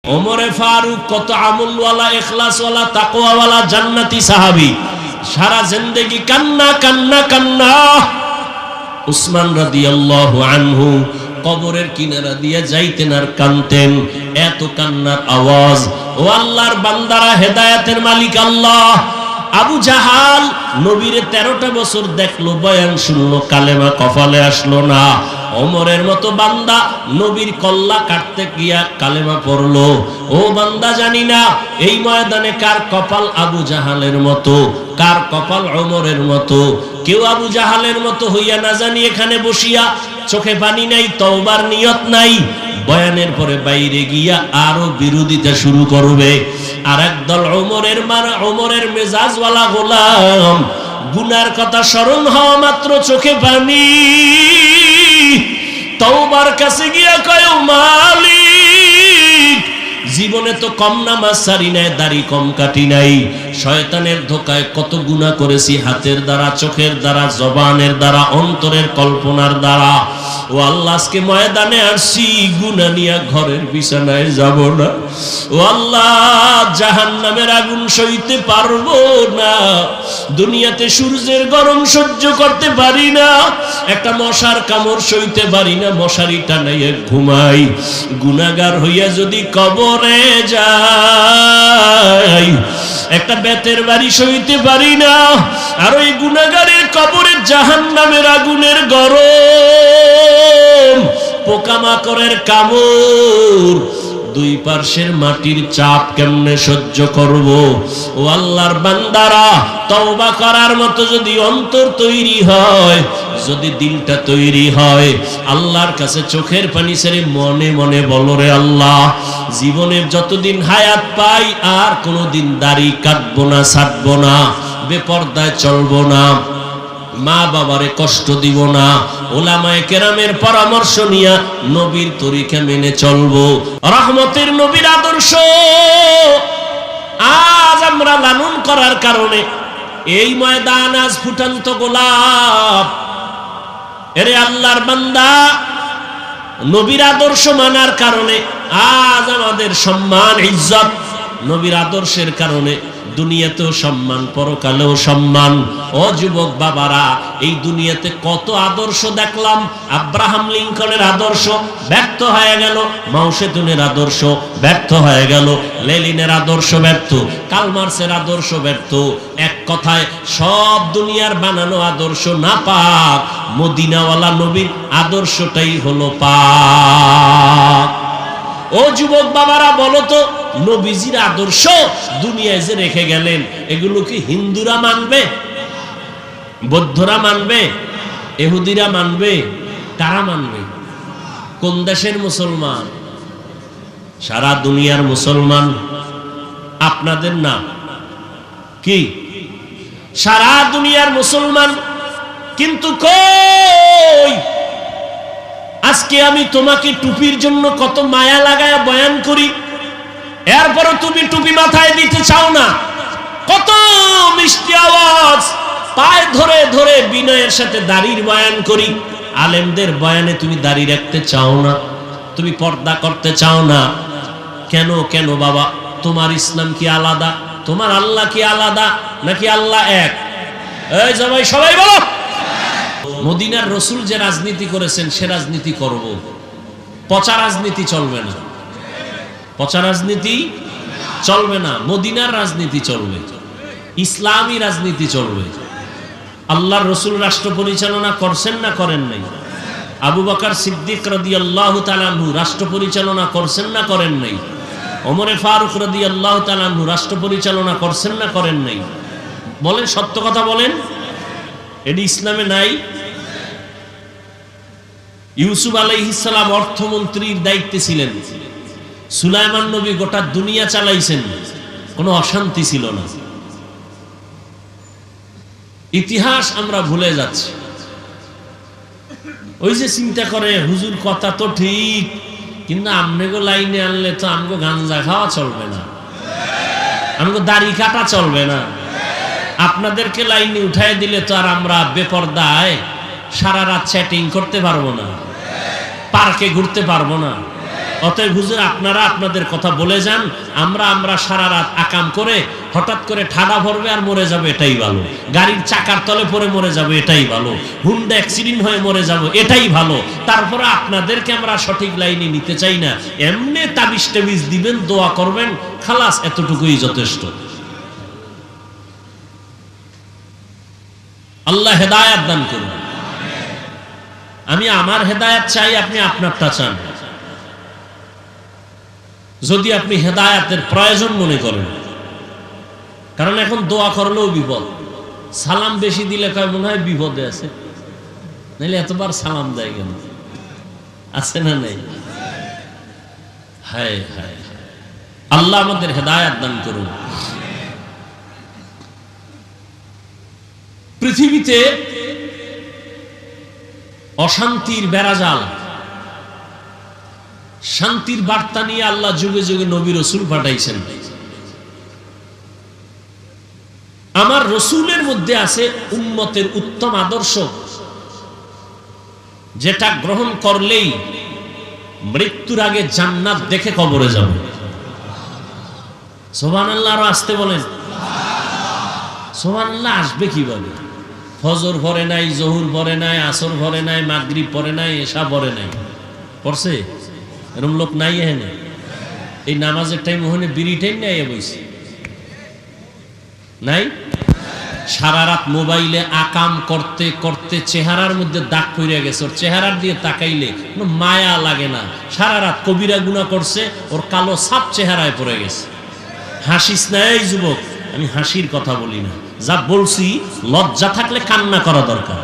ওমরে ফারুক কত আমলওয়ালা, ইখলাসওয়ালা, তাকওয়াওয়ালা জান্নাতি সাহাবী, সারা জিন্দেগি কান্না কান্না কান্না। উসমান রাদিয়াল্লাহু আনহু কবরের কিনারা দিয়ে যাইতেন আর কানতেন, এত কান্নার আওয়াজ। ও আল্লাহর বান্দারা, হেদায়েতের মালিক আল্লাহ। আবু জাহাল নবীরে 13টা বছর দেখলো, বয়ান শুনলো, কালেমা কপালে আসলো না। ওমরের মতো বান্দা নবীর কল্লা কাটতে গিয়া কালেমা পড়লো। ও বান্দা, জানি না এই ময়দানে কার কপাল আবু জাহালের মতো, কার কপাল ওমরের মতো। কেউ আবু জাহালের মতো হইয়া না জানি এখানে বসিয়া চোখে পানি নাই, তওবার নিয়ত নাই, বয়ানের পরে বাইরে গিয়া আরো বিরোধিতা শুরু করবে। আর একদল ওমরের মেজাজওয়ালা গোলাম, গুনার কথা স্মরণ হওয়া মাত্র চোখে পানি, তওবার কাছে গিয়া কয়, মালিক জীবনে তো কম নামাজ সারি নাই, দাড়ি কম কাটি নাই, শয়তানের ধোকায় কত গুনাহ করেছি, হাতের দ্বারা, চোখের দ্বারা, জবানের দ্বারা, অন্তরের কল্পনার দ্বারা। ও আল্লাহ, আজকে ময়দানে আসছি, গুনাহ নিয়ে ঘরের বিছানায় যাব না। ও আল্লাহ, জাহান্নামের আগুন সইতে পারবো না, দুনিয়াতে সূর্যের গরম সহ্য করতে পারি না, একটা মশার কামড় সইতে পারি না, মশারি টানাইয়া ঘুমাই। গুনাহগার হইয়া যদি কবরে যাই, একটা বেতের বাড়ি সইতে পারি না। আর ওই গুনাহগারের কবরে জাহান্নামের আগুনের গরম, পোকামাকড়ের কামড়, দুই পার্শ্বের মাটির চাপ কেমনে সহ্য করব? ও আল্লাহর বান্দারা, তওবা করার মতো যদি অন্তর তৈরি হয়, যদি দিলটা তৈরি হয়, আল্লাহর কাছে চোখের পানি ছেড়ে মনে মনে বলো, রে আল্লাহ, জীবনে যতদিন হায়াত পাই আর কোনোদিন দাড়ি কাটবো না, ছাড়বো না, বেপরদায় চলবো না, মা বাবারে কষ্ট দিব না, ওলামায়ে কেরামের পরামর্শ নিয়া নবীর তরিকা মেনে চলবো। রহমতের নবীর আদর্শ আজ আমরা লালন করার কারণে এই ময়দান আজ ফুটন্ত গোলাপ। এরে আল্লাহর বান্দা, নবীর আদর্শ মানার কারণে আজ আমাদের সম্মান, ইজ্জত। নবীর আদর্শের কারণে দুনিয়াতেও সম্মান, পরকালেও সম্মান। ও যুবক বাবারা, এই দুনিয়াতে কত আদর্শ দেখলাম। আব্রাহাম লিঙ্কনের আদর্শ ব্যর্থ হয়ে গেল, মাও সেতুনের আদর্শ ব্যর্থ হয়ে গেল, লেনিনের আদর্শ ব্যর্থ, কার্ল মার্ক্সের আদর্শ ব্যর্থ। এক কথায় সব দুনিয়ার বানানো আদর্শ না পাক, মদিনাওয়ালা নবীর আদর্শটাই হলো পাক। ও যুবক বাবারা, বলো তো, নবীজির আদর্শ দুনিয়ায় যে রেখে গেলেন, এগুলো কি হিন্দুরা মানবে, বৌদ্ধরা মানবে, ইহুদিরা মানবে? কারা মানবে? কোন দেশের মুসলমান? সারা দুনিয়ার মুসলমান, আপনাদের না কি? সারা দুনিয়ার মুসলমান। কিন্তু কই, আজকে আমি তোমাকে টুপির জন্য কত মায়া লাগায়া বয়ান করি, এরপরও তুমি টুপি মাথায় দিতে চাও না। কত মিষ্টি আওয়াজ, পায়ে ধরে ধরে বিনয়ের সাথে দাড়ির বয়ান করি, আলেমদের বয়ানে তুমি দাড়ি রাখতে চাও না, তুমি পর্দা করতে চাও না। কেন কেন বাবা? তোমার ইসলাম কি আলাদা? তোমার আল্লাহ কি আলাদা, নাকি আল্লাহ এক? এই সবাই সবাই বলো। মদিনার রসুল যে রাজনীতি করেছেন সে রাজনীতি করব, পচা রাজনীতি চলবে না, পচা রাজনীতি চলবে না, মদিনার রাজনীতি চলবে, ইসলামী রাজনীতি চলবে। আল্লাহর রসুল রাষ্ট্র পরিচালনা করছেন না করেন নাই? আবু বকর সিদ্দিক রাদিয়াল্লাহু তাআলা আনহু রাষ্ট্র পরিচালনা করছেন না করেন নাই? ওমরে ফারুক রাদিয়াল্লাহু তাআলা আনহু রাষ্ট্র পরিচালনা করছেন না করেন নাই? বলেন, সত্য কথা বলেন, এটি ইসলামে নাই? ইউসুফ আলাইহিস সালাম অর্থমন্ত্রীর দায়িত্বে ছিলেন, সুলাইমান নবী গোটা দুনিয়া চালাইছেন, কোনো অশান্তি ছিল না। ইতিহাস আমরা ভুলে যাচ্ছি। ওই যে চিন্তা করে, হুজুর কথা তো ঠিক, কিন্তু আমগো লাইনে আনলে তো আমগো গাঞ্জা খাওয়া চলবে না, আমগো দাড়ি কাটা চলবে না, আপনাদেরকে লাইনে উঠায় দিলে তো আর আমরা বেপরদায় সারা রাত চ্যাটিং করতে পারবো না, পার্কে ঘুরতে পারবো না, অতএব হুজুর আপনারা আপনাদের কথা বলে যান, আমরা সারা রাত আকাম করে হঠাৎ করে ঠাডা ভরবে আর মরে যাবে এটাই ভালো, গাড়ির চাকার তলে পড়ে মরে যাবে এটাই ভালো, হুন্ডা অ্যাক্সিডেন্ট হয়ে মরে যাব এটাই ভালো। তারপরে আপনাদেরকে আমরা সঠিক লাইনে নিতে চাই না, এমনি তাবিজ টাবিজ দিবেন, দোয়া করবেন, খালাস, এতটুকুই যথেষ্ট। আল্লাহ হেদায়েত দান করুন। আমি আমার হেদায়েত চাই, আপনি আপনারটা চান। যদি আপনি হেদায়েতের প্রয়োজন মনে করেন, কারণ এখন দোয়া করলেও বিপদ, সালাম বেশি দিলে কয় মনে হয় বিপদে আছে, নাহলে এতবার সালাম দেয় কেন? আছে না নেই? হায় হায়, আল্লাহ আমাদের হেদায়েত দান করুন। পৃথিবীতে অশান্তির বেড়াজাল, শান্তির বার্তা নিয়ে আল্লাহ যুগে যুগে নবী রসুল পাঠাইছেন। আমার রসুলের মধ্যে আছে উম্মতের উত্তম আদর্শ, যেটা গ্রহণ করলেই মৃত্যুর আগে জান্নাত দেখে কবরে যাব। সুবহানাল্লাহ, আরো আসতে বলেন। সুবহানাল্লাহ আসবে কিভাবে? ফজর পড়ে নাই, জহুর পড়ে নাই, আসর পড়ে নাই, মাগরিব পড়ে নাই, এশা পড়ে নাই, পড়ছে? এরকম লোক নাই এখানে? এই নামাজের টাইম ওখানে বিড়ি টাইম নাই বইছে নাই? সারা রাত মোবাইলে আকাম করতে করতে চেহারার মধ্যে দাগ পড়ে গেছে, ওর চেহারার দিয়ে তাকাইলে কোনো মায়া লাগে না। সারা রাত কবিরা গুনাহ করছে, ওর কালো ছাপ চেহারায় পড়ে গেছে। হাসিস না এই যুবক, আমি হাসির কথা বলি না, যা বলছি লজ্জা থাকলে কান্না করা দরকার।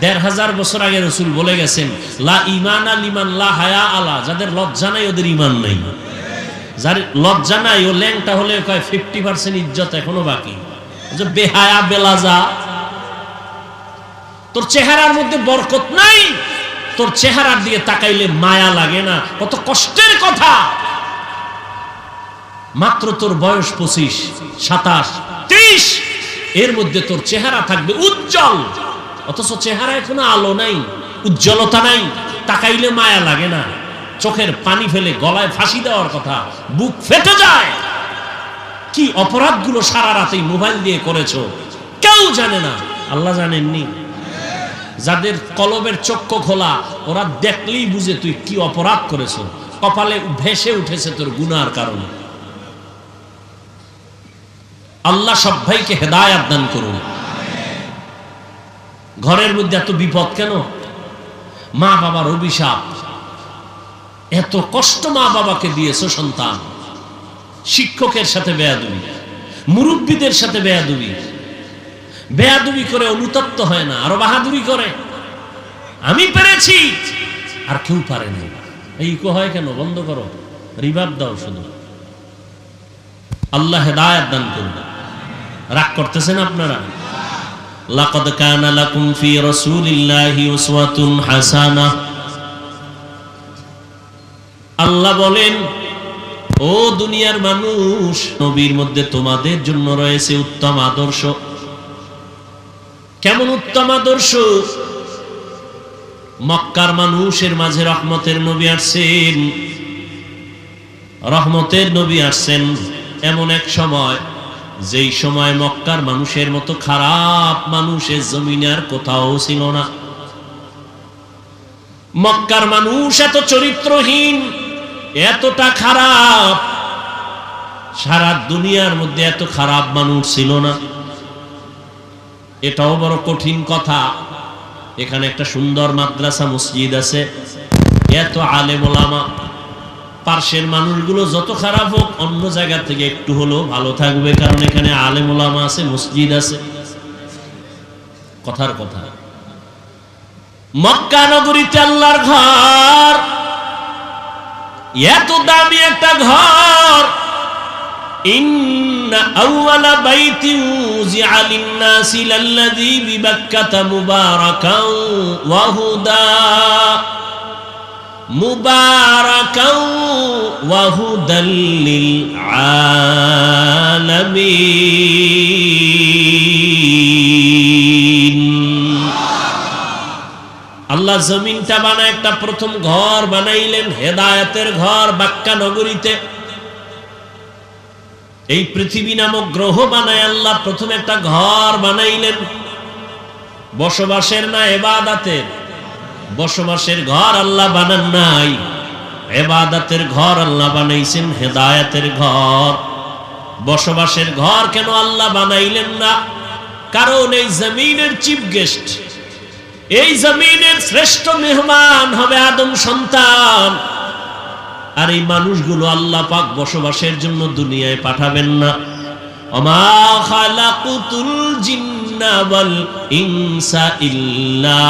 ১৫০০ বছর আগে রসুল বলে গেছেন, লা ঈমানা লিমান লা হায়া আলা, যাদের লজ্জা নাই ওদের ঈমান নাই। যার লজ্জা নাই ও ল্যাংটা হলে কয় 50% ইজ্জত এখনো বাকি। যে বেহায়া বেলাজা, তোর চেহারার মধ্যে বরকত নাই, তোর চেহারার দিকে তাকাইলে মায়া লাগে না। কত কষ্টের কথা, মাত্র তোর বয়স 25, 27, 30, এর মধ্যে তোর চেহারা থাকবে উজ্জ্বল, অথচ চেহারায় কোনো আলো নাই, উজ্জ্বলতা নাই, তাকাইলে মায়া লাগে না, চোখের পানি ফেলে গলায় ফাঁসি দেওয়ার কথা, বুক ফেটে যায়। কি অপরাধগুলো সারা রাতে মোবাইল দিয়ে করেছো কেউ জানে না, আল্লাহ জানেননি। যাদের কলবের চক্ষু খোলা, ওরা দেখলেই বুঝে তুই কি অপরাধ করেছো, কপালে ভেসে উঠেছে তোর গুনার কারণে। আল্লাহ সব ভাইকে হেদায়েত দান করুন। ঘরের মধ্যে এত বিপদ কেন? মা বাবার অভিশাপ, এত কষ্ট মা বাবাকে দিয়েছো সন্তান। শিক্ষকের সাথে বেয়াদবি, মুরব্বীদের সাথে বেয়াদবি, বেয়াদবি করে অনুতপ্ত হয় না, আরো বাহাদুরি করে, আমি পেরেছি আর কেউ পারে না। এই হয় কেন? বন্ধ করো, রিভাব দাও শুধু। আল্লাহ হেদায়েত দান করুন। রাগ করতেছেন আপনারা? লাকাদ কানা লাকুম ফি রাসূলিল্লাহি উসওয়াতুন হাসানাহ। আল্লাহ বলেন, ও দুনিয়ার মানুষ, নবীর মধ্যে তোমাদের জন্য রয়েছে উত্তম আদর্শ। কেমন উত্তম আদর্শ? মক্কার মানুষের মাঝে রহমতের নবী আসছেন, রহমতের নবী আসছেন এমন এক সময়, যেই সময় মক্কার মানুষের মতো খারাপ মানুষের জমিনে আর কোথাও ছিল না। মক্কার মানুষ এত চরিত্রহীন, এতটা খারাপ, সারা দুনিয়ার মধ্যে এত খারাপ মানুষ ছিল না। এটাও বড় কঠিন কথা। এখানে একটা সুন্দর মাদ্রাসা মসজিদ আছে, এত আলেম ওলামা, পার্শ্বের মানুষগুলো যত খারাপ হোক অন্য জায়গা থেকে একটু হলেও ভালো থাকবে, কারণ এখানে আলেম ওলামা আছে, মসজিদ আছে। কথার কথা, মক্কা নগরীতে আল্লাহর ঘর, এত দামি একটা ঘর। ইন্না আউওয়ালা বাইতিন উযিআ লিন-নাসি লাল্লাযী বিবাক্কাতা মুবারাকাও ওয়া হুদা, মুবারাকাও ওয়া হুদাল লিল আলামিন। আল্লাহ জমিনটা বানায় একটা প্রথম ঘর বানাইলেন, হেদায়েতের ঘর মক্কা নগরীতে। এই পৃথিবী নামক গ্রহ বানায় আল্লাহ প্রথম একটা ঘর বানাইলেন, বসবাসের না ইবাদতের? বসবাসের ঘর আল্লাহ বানান নাই, ইবাদতের ঘর আল্লাহ বানাইছেন, হেদায়েতের ঘর। বসবাসের ঘর কেন আল্লাহ বানাইলেন না? কারণ এই জমিনের চিফ গেস্ট, এই জমিনের শ্রেষ্ঠ মেহমান হবে আদম সন্তান। আর এই মানুষগুলো আল্লাহ পাক বসবাসের জন্য দুনিয়ায় পাঠাবেন না। ওমা খালাকুতুল জিন্না ওয়াল ইনসা ইল্লা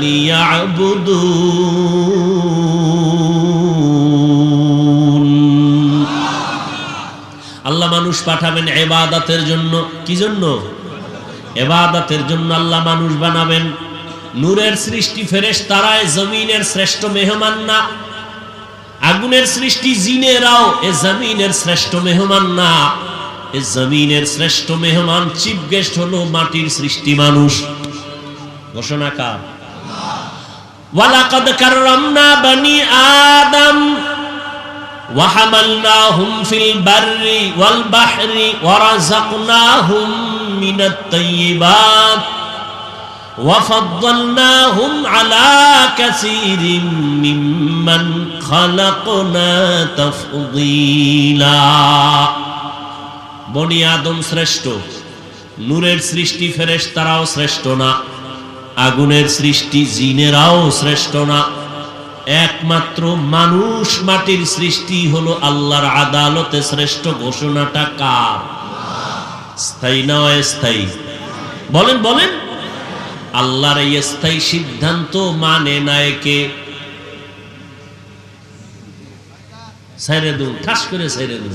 লিয়াবুদুন। আল্লাহ মানুষ পাঠাবেন ইবাদতের জন্য। কি জন্য? ইবাদতের জন্য আল্লাহ মানুষ বানাবেন। নূরের সৃষ্টি ফেরেশতারায় জমিনের শ্রেষ্ঠ মেহমান না, আগুনের সৃষ্টি জিনেরাও এ জমিনের শ্রেষ্ঠ মেহমান না। এ জমিনের শ্রেষ্ঠ মেহমান, চিফ গেস্ট হলো মাটির সৃষ্টি মানুষ। ঘোষণা কার? ওয়ালাকাদ কাররামনা বানি আদম ওয়া হামালনাহুম ফিল বাররি ওয়াল বাহরি ওয়া রাযাকনাহুম মিনাত তাইয়্যিবাত ওয়া ফাদ্দালনাহুম আলা কাসীরিম মিম্মান খালাকনা তাফদীলা। বনি আদম শ্রেষ্ঠ, নূরের সৃষ্টি ফেরেশতারাও শ্রেষ্ঠ না, আগুনের সৃষ্টি জিনেরাও শ্রেষ্ঠ না। একমাত্র মানুষ মাটির সৃষ্টি হলো আল্লাহর আদালতে শ্রেষ্ঠ। ঘোষণাটা কার? স্থায়ী না অস্থায়ী? বলেন বলেন। আল্লাহর এই স্থায়ী সিদ্ধান্ত মানে না কে? ছেড়ে দিন, ঠাস করে ছেড়ে দিন।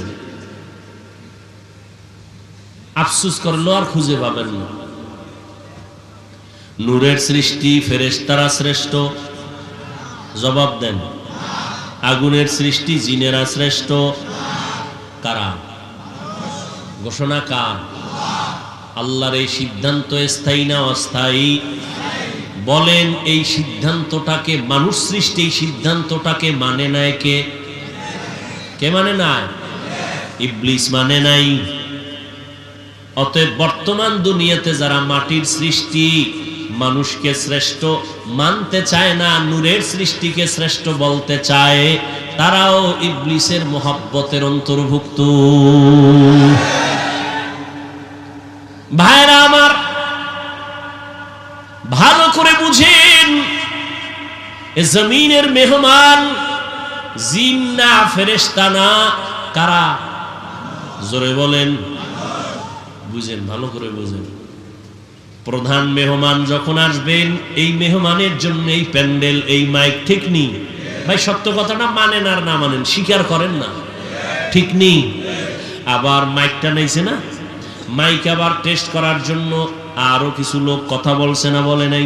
আফসোস করলো আর খুঁজে পাবেন না। নূরের সৃষ্টি ফেরেশতারা শ্রেষ্ঠ, জবাব দেন। আগুনের সৃষ্টি জিনেরা শ্রেষ্ঠ, কারা? ঘোষণা কার? আল্লাহর এই সিদ্ধান্ত স্থায়ী না অস্থায়ী? বলেন। এই সিদ্ধান্তটাকে মানুষ সৃষ্টি, এই সিদ্ধান্তটাকে মানে নাই কে? কে মানে নাই? ইবলিস মানে নাই। অতএব বর্তমান দুনিয়াতে যারা মাটির সৃষ্টি মানুষকে শ্রেষ্ঠ মানতে চায় না, নূরের সৃষ্টিকে শ্রেষ্ঠ বলতে চায়, তারাও ইবলিসের মহব্বতের অন্তর্ভুক্ত। ভাইরা আমার, ভালো করে বুঝেন, এ জমিনের মেহমান জিন না, ফেরেশতা না, কারা? জোরে বলেন। বুঝেন, ভালো করে বুঝেন। প্রধান মেহমান যখন আসবেন, এই মেহমানের জন্য এই প্যান্ডেল, এই মাইক, ঠিক নেই ভাই? সত্য কথাটা মানেন আর না মানেন, স্বীকার করেন না, ঠিক নেই? আবার মাইকটা নাইছে না, মাইক আবার টেস্ট করার জন্য আরো কিছু লোক কথা বলছে না, বলে নাই?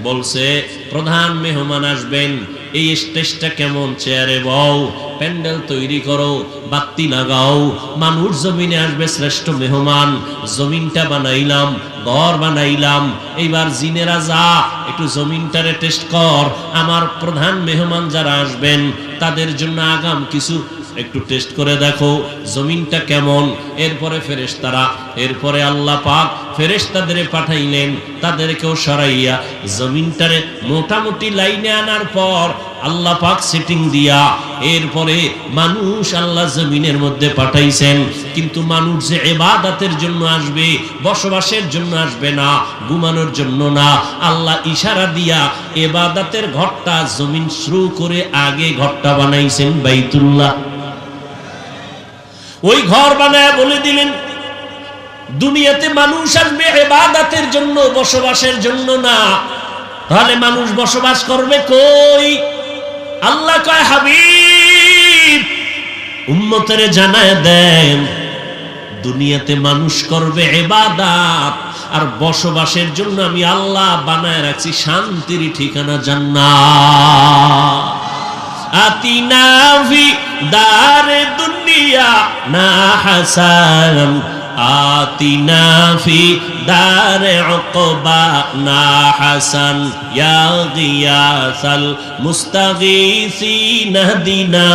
বলছে প্রধান মেহমান আসবেন, এই স্টেজটা কেমন, চেয়ারে বও, প্যান্ডেল তৈরি করো, বাতি লাগাও, মানুষ জমিনে আসবে শ্রেষ্ঠ মেহমান, জমিনটা বানাইলাম, ঘর বানাইলাম, এইবার জিনেরা যা একটু জমিনটারে টেস্ট কর, আমার প্রধান মেহমান যারা আসবেন তাদের জন্য আগাম কিছু একটু টেস্ট করে দেখো জমিনটা কেমন। এরপরে ফেরেশতারা, এরপরে আল্লাহ পাক ফেরেশতাদের পাঠাইলেন, তাদেরকেও সরাইয়া জমিনটারে মোটামুটি লাইনে আনার পর আল্লাহ পাক সেটিং দিয়া এরপরে মানুষ আল্লাহ জমিনের মধ্যে পাঠাইছেন। কিন্তু মানুষ যে ইবাদতের জন্য আসবে, বসবাসের জন্য আসবে না, ঘুমানোর জন্য না, আল্লাহ ইশারা দিয়া ইবাদতের ঘরটা জমিন শুরু করে আগে ঘরটা বানাইছেন বাইতুল্লাহ। ওই ঘর বানায় বলে দিলেন দুনিয়াতে মানুষ আসবে ইবাদতের জন্য, বসবাসের জন্য না। তাহলে মানুষ বসবাস করবে কই? আল্লাহ কয়, হাবিব উম্মতের জানায় দেন, দুনিয়াতে মানুষ করবে ইবাদত, আর বসবাসের জন্য আমি আল্লাহ বানায় রাখছি শান্তির ঠিকানা জান্নাত। আতিনা ফি দারে দুনিয়া না হাসান আতিনা ফি দারে উকবানা হাসান ইয়া গিয়াসাল মুস্তাগীসিন হদিনা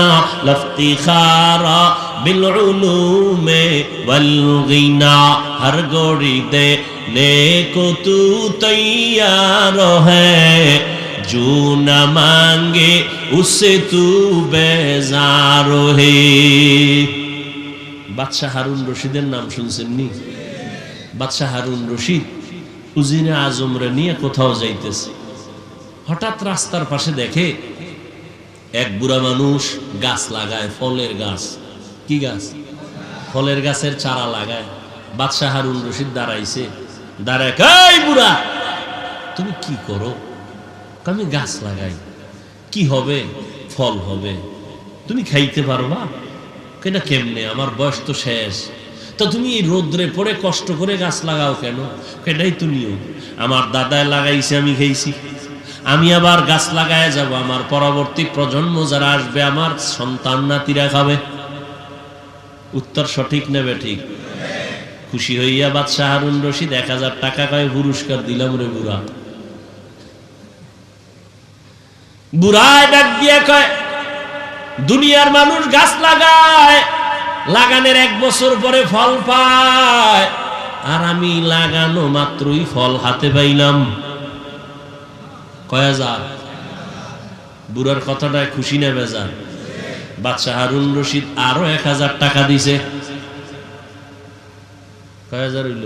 লফতিখারা বিল উলুমে ওয়াল গিনা হর গোড়ি দে নেকো তু তৈয়ার হ্যায় जो न मांगे उससे तू बेजार है। বাদশাহ হারুন রশিদের নাম শুনছেন নি? বাদশাহ হারুন রশিদ উজিরে আজমরে নিয়ে কোথাও যাইতেছে, হঠাৎ রাস্তার পাশে দেখে এক বুড়া মানুষ গাছ লাগায়, ফলের গাছ। কি গাছ? ফলের গাছের চারা লাগায়। বাদশাহ হারুন রশিদ দাঁড়াইছে, দাঁড়ায়, এই বুড়া তুমি কি করো? আমি গাছ লাগাই, কি হবে? ফল হবে, তুমি খাইতে পারবা? কেনা কেমনে? আমার বয়স তো শেষ। তো তুমি এই রোদ্রে পড়ে কষ্ট করে গাছ লাগাও কেন? এটাই তো নিয়ম। আমার দাদায় লাগাইছে, আমি খাইছি, আমি আবার গাছ লাগায় যাব, আমার পরবর্তী প্রজন্ম যারা আসবে আমার সন্তান নাতিরা খাবে। উত্তর সঠিক নেবে ঠিক? খুশি হইয়া বাদশাহ হারুন রশিদ 1000 টাকা কয় পুরস্কার দিলাম রে বুড়া। বুড়ায় ডাক দিয়ে কয়, দুনিয়ার মানুষ গাছ লাগায়, লাগানোর 1 বছর পরে ফল পায়, আর আমি লাগানো মাত্রই ফল হাতে পাইলাম। কয় হাজার? বুড়ার কথাটায় খুশি না বেজার? বাদশাহ হারুন রশিদ আরো 1000 টাকা দিছে। কয় হাজার হইল?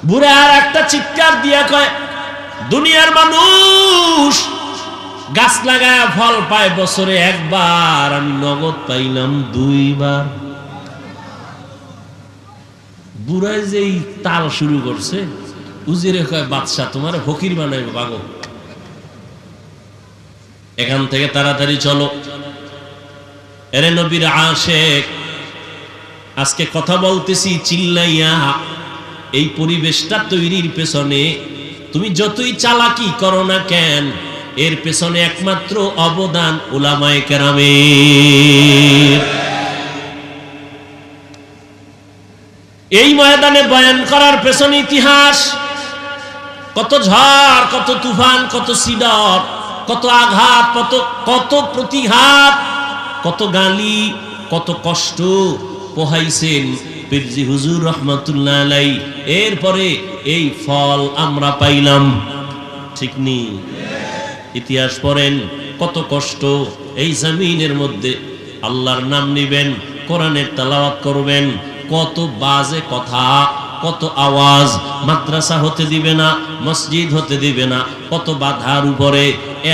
বুড়া আর একটা চিৎকার দিয়া কয়, দুনিয়ার মানুষ গাছ লাগায় ফল পায় বছরে 1 বার, আমি নগদ পাইলাম 2 বার। বুড়াই যেই তাল শুরু করছে, উজিরে কয়, বাদশা তোমার ফকির বানাইবে, ভাগো এখান থেকে, তাড়াতাড়ি চলো। এরে নবীর আশেক, আজকে কথা বলতেছি চিল্লাইয়া। এই পরিবেশটা তৈরির পেছনে তুমি যতই চালাকি করো না কেন, এর পেছনে একমাত্র অবদান উলামায়ে কেরামের। এই ময়দানে বয়ান করার পেছনে ইতিহাস, কত ঝড়, কত তুফান, কত সিডর, কত আঘাত, কত প্রতিঘাত, কত গালি, কত কষ্ট পোহাইছেন পীরজি হুজুর রহমাতুল্লাহ আলাইহি। এরপরে এই ফল আমরা পাইলাম, ঠিক নি? ইতিহাস পড়েন, কত কষ্ট। এই জমিনের মধ্যে আল্লাহর নাম নিবেন, কোরআনের তেলাওয়াত করবেন, কত বাজে কথা, কত আওয়াজ, মাদ্রাসা হতে দিবে না, মসজিদ হতে দিবে না, কত বাধার উপরে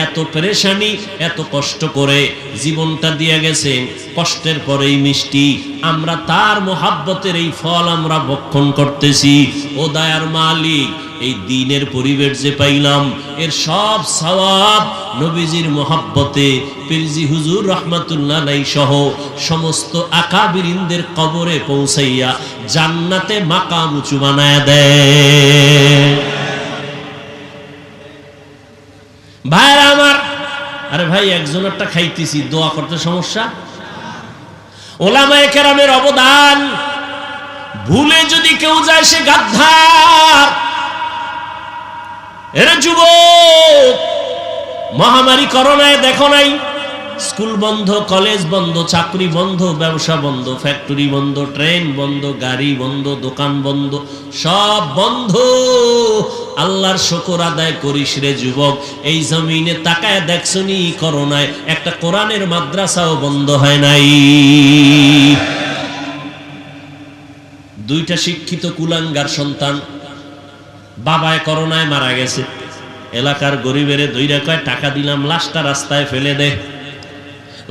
এত পেরেশানি, এত কষ্ট করে জীবনটা দিয়ে গেছেন। কষ্টের পরেই মিষ্টি, আমরা তার মোহাব্বতের এই ফল আমরা ভক্ষণ করতেছি। ও দয়ার মালিক, এই দ্বীনের পরিবেশ যে পাইলাম, এর সব সওয়াব নবীজির মোহাব্বতে পীরজি হুজুর রহমাতুল্লাহ আলাইহি সহ সমস্ত আকাবিরিনদের কবরে পৌঁছাইয়া জান্নাতে মাকাম উঁচু বানায় দেয়। ভাইরা আমার, আরে ভাই একজনেরটা খাইতেছি, দোয়া করতে সমস্যা? উলামায়ে কেরামের অবদান ভুলে যদি কেউ যায় সে গাদ্দার। এরে যুবক, মহামারী করোনায় দেখো নাই, স্কুল বন্ধ, কলেজ বন্ধ, চাকরি বন্ধ, ব্যবসা বন্ধ, ফ্যাক্টরি বন্ধ, ট্রেন বন্ধ, গাড়ি বন্ধ, দোকান বন্ধ, সব বন্ধ। আল্লাহর শুকর আদায় করিস রে যুবক। এই জমিনে তাকায় দেখছনি, করোনায় একটা কোরআনের মাদ্রাসাও বন্ধ হয় নাই। 2টা শিক্ষিত কুলাঙ্গার সন্তান, বাবায় করোনায় মারা গেছে। এলাকার গরিবের 2 কয় টাকা দিলাম, লাশটা রাস্তায় ফেলে দে।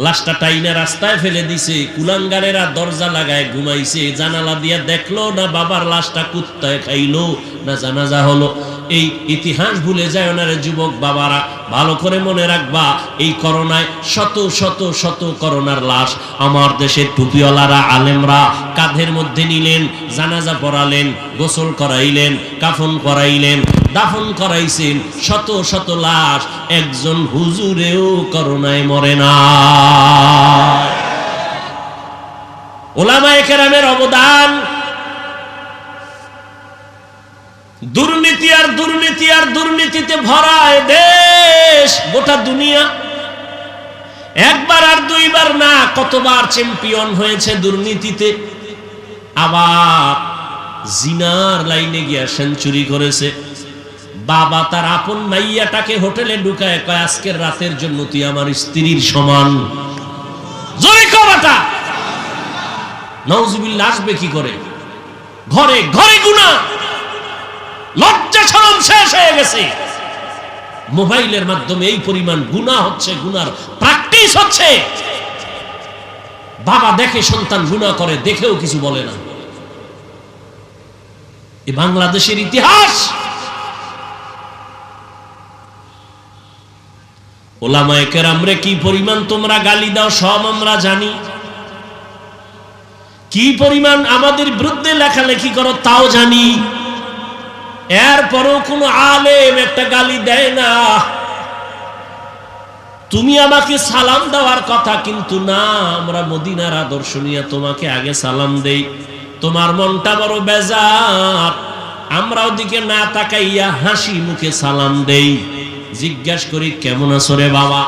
লাশটা টাইনা রাস্তায় ফেলে দিছে। কুলাঙ্গারেরা দরজা লাগায় ঘুমাইছে, জানালা দিয়া দেখলো না বাবার লাশটা কুত্তায় খাইলো না জানাজা হলো। এই ইতিহাস ভুলে যায় না রে যুবক বাবারা, ভালো করে মনে রাখবা। এই করোনায় শত শত শত করোনার লাশ আমার দেশের টুপিওয়ালারা, আলেমরা কাঁধের মধ্যে নিলেন, জানাজা পড়ালেন, গোসল করাইলেন, কাফন করাইলেন, দাফন করাইছেন। শত শত লাশ, একজন হুজুরেও করোনায় মরে না। উলামায়ে কেরামের অবদান দুর্নীতি আর দুর্নীতি আর দুর্নীতিতে ভরা দেশ, গোটা দুনিয়া। একবার আর দুইবার না, কতবার চ্যাম্পিয়ন হয়েছে দুর্নীতিতে। আবার জিনার লাইনে গিয়া সেঞ্চুরি করেছে। বাবা তার আপন মাইয়াটাকে হোটেলে ঢুকায় কয়, আজকের রাতের জন্য তুই আমার স্ত্রীর সমান। জোরে কবাটা নাউজুবিল্লাহ। আসবে কি করে? ঘরে ঘরে গুনাহ, লজ্জা শরম শেষ হয়ে গেছে। মোবাইলের মাধ্যমে এই পরিমাণ গুনাহ হচ্ছে, গুনার প্র্যাকটিস হচ্ছে। বাবা দেখে সন্তান গুনাহ করে, দেখেও কিছু বলে না। এই বাংলাদেশের ইতিহাস। ওলামায়ে কেরামরে কি পরিমাণ তোমরা গালি দাও সব আমরা জানি, কি পরিমাণ আমাদের বিরুদ্ধে লেখালেখি করো তাও জানি। এরপরও কোন আলেম একটা গালি দেয় না। তুমি আমাকে সালাম দেওয়ার কথা, কিন্তু না, আমরা মদিনার আদর্শ নিয়ে তোমাকে আগে সালাম দেই। তোমার মনটা বড় বেজার, আমরা ওদিকে না তাকাইয়া হাসি মুখে সালাম দেই। জিজ্ঞাসা করি, কেমন আছো রে বাবা?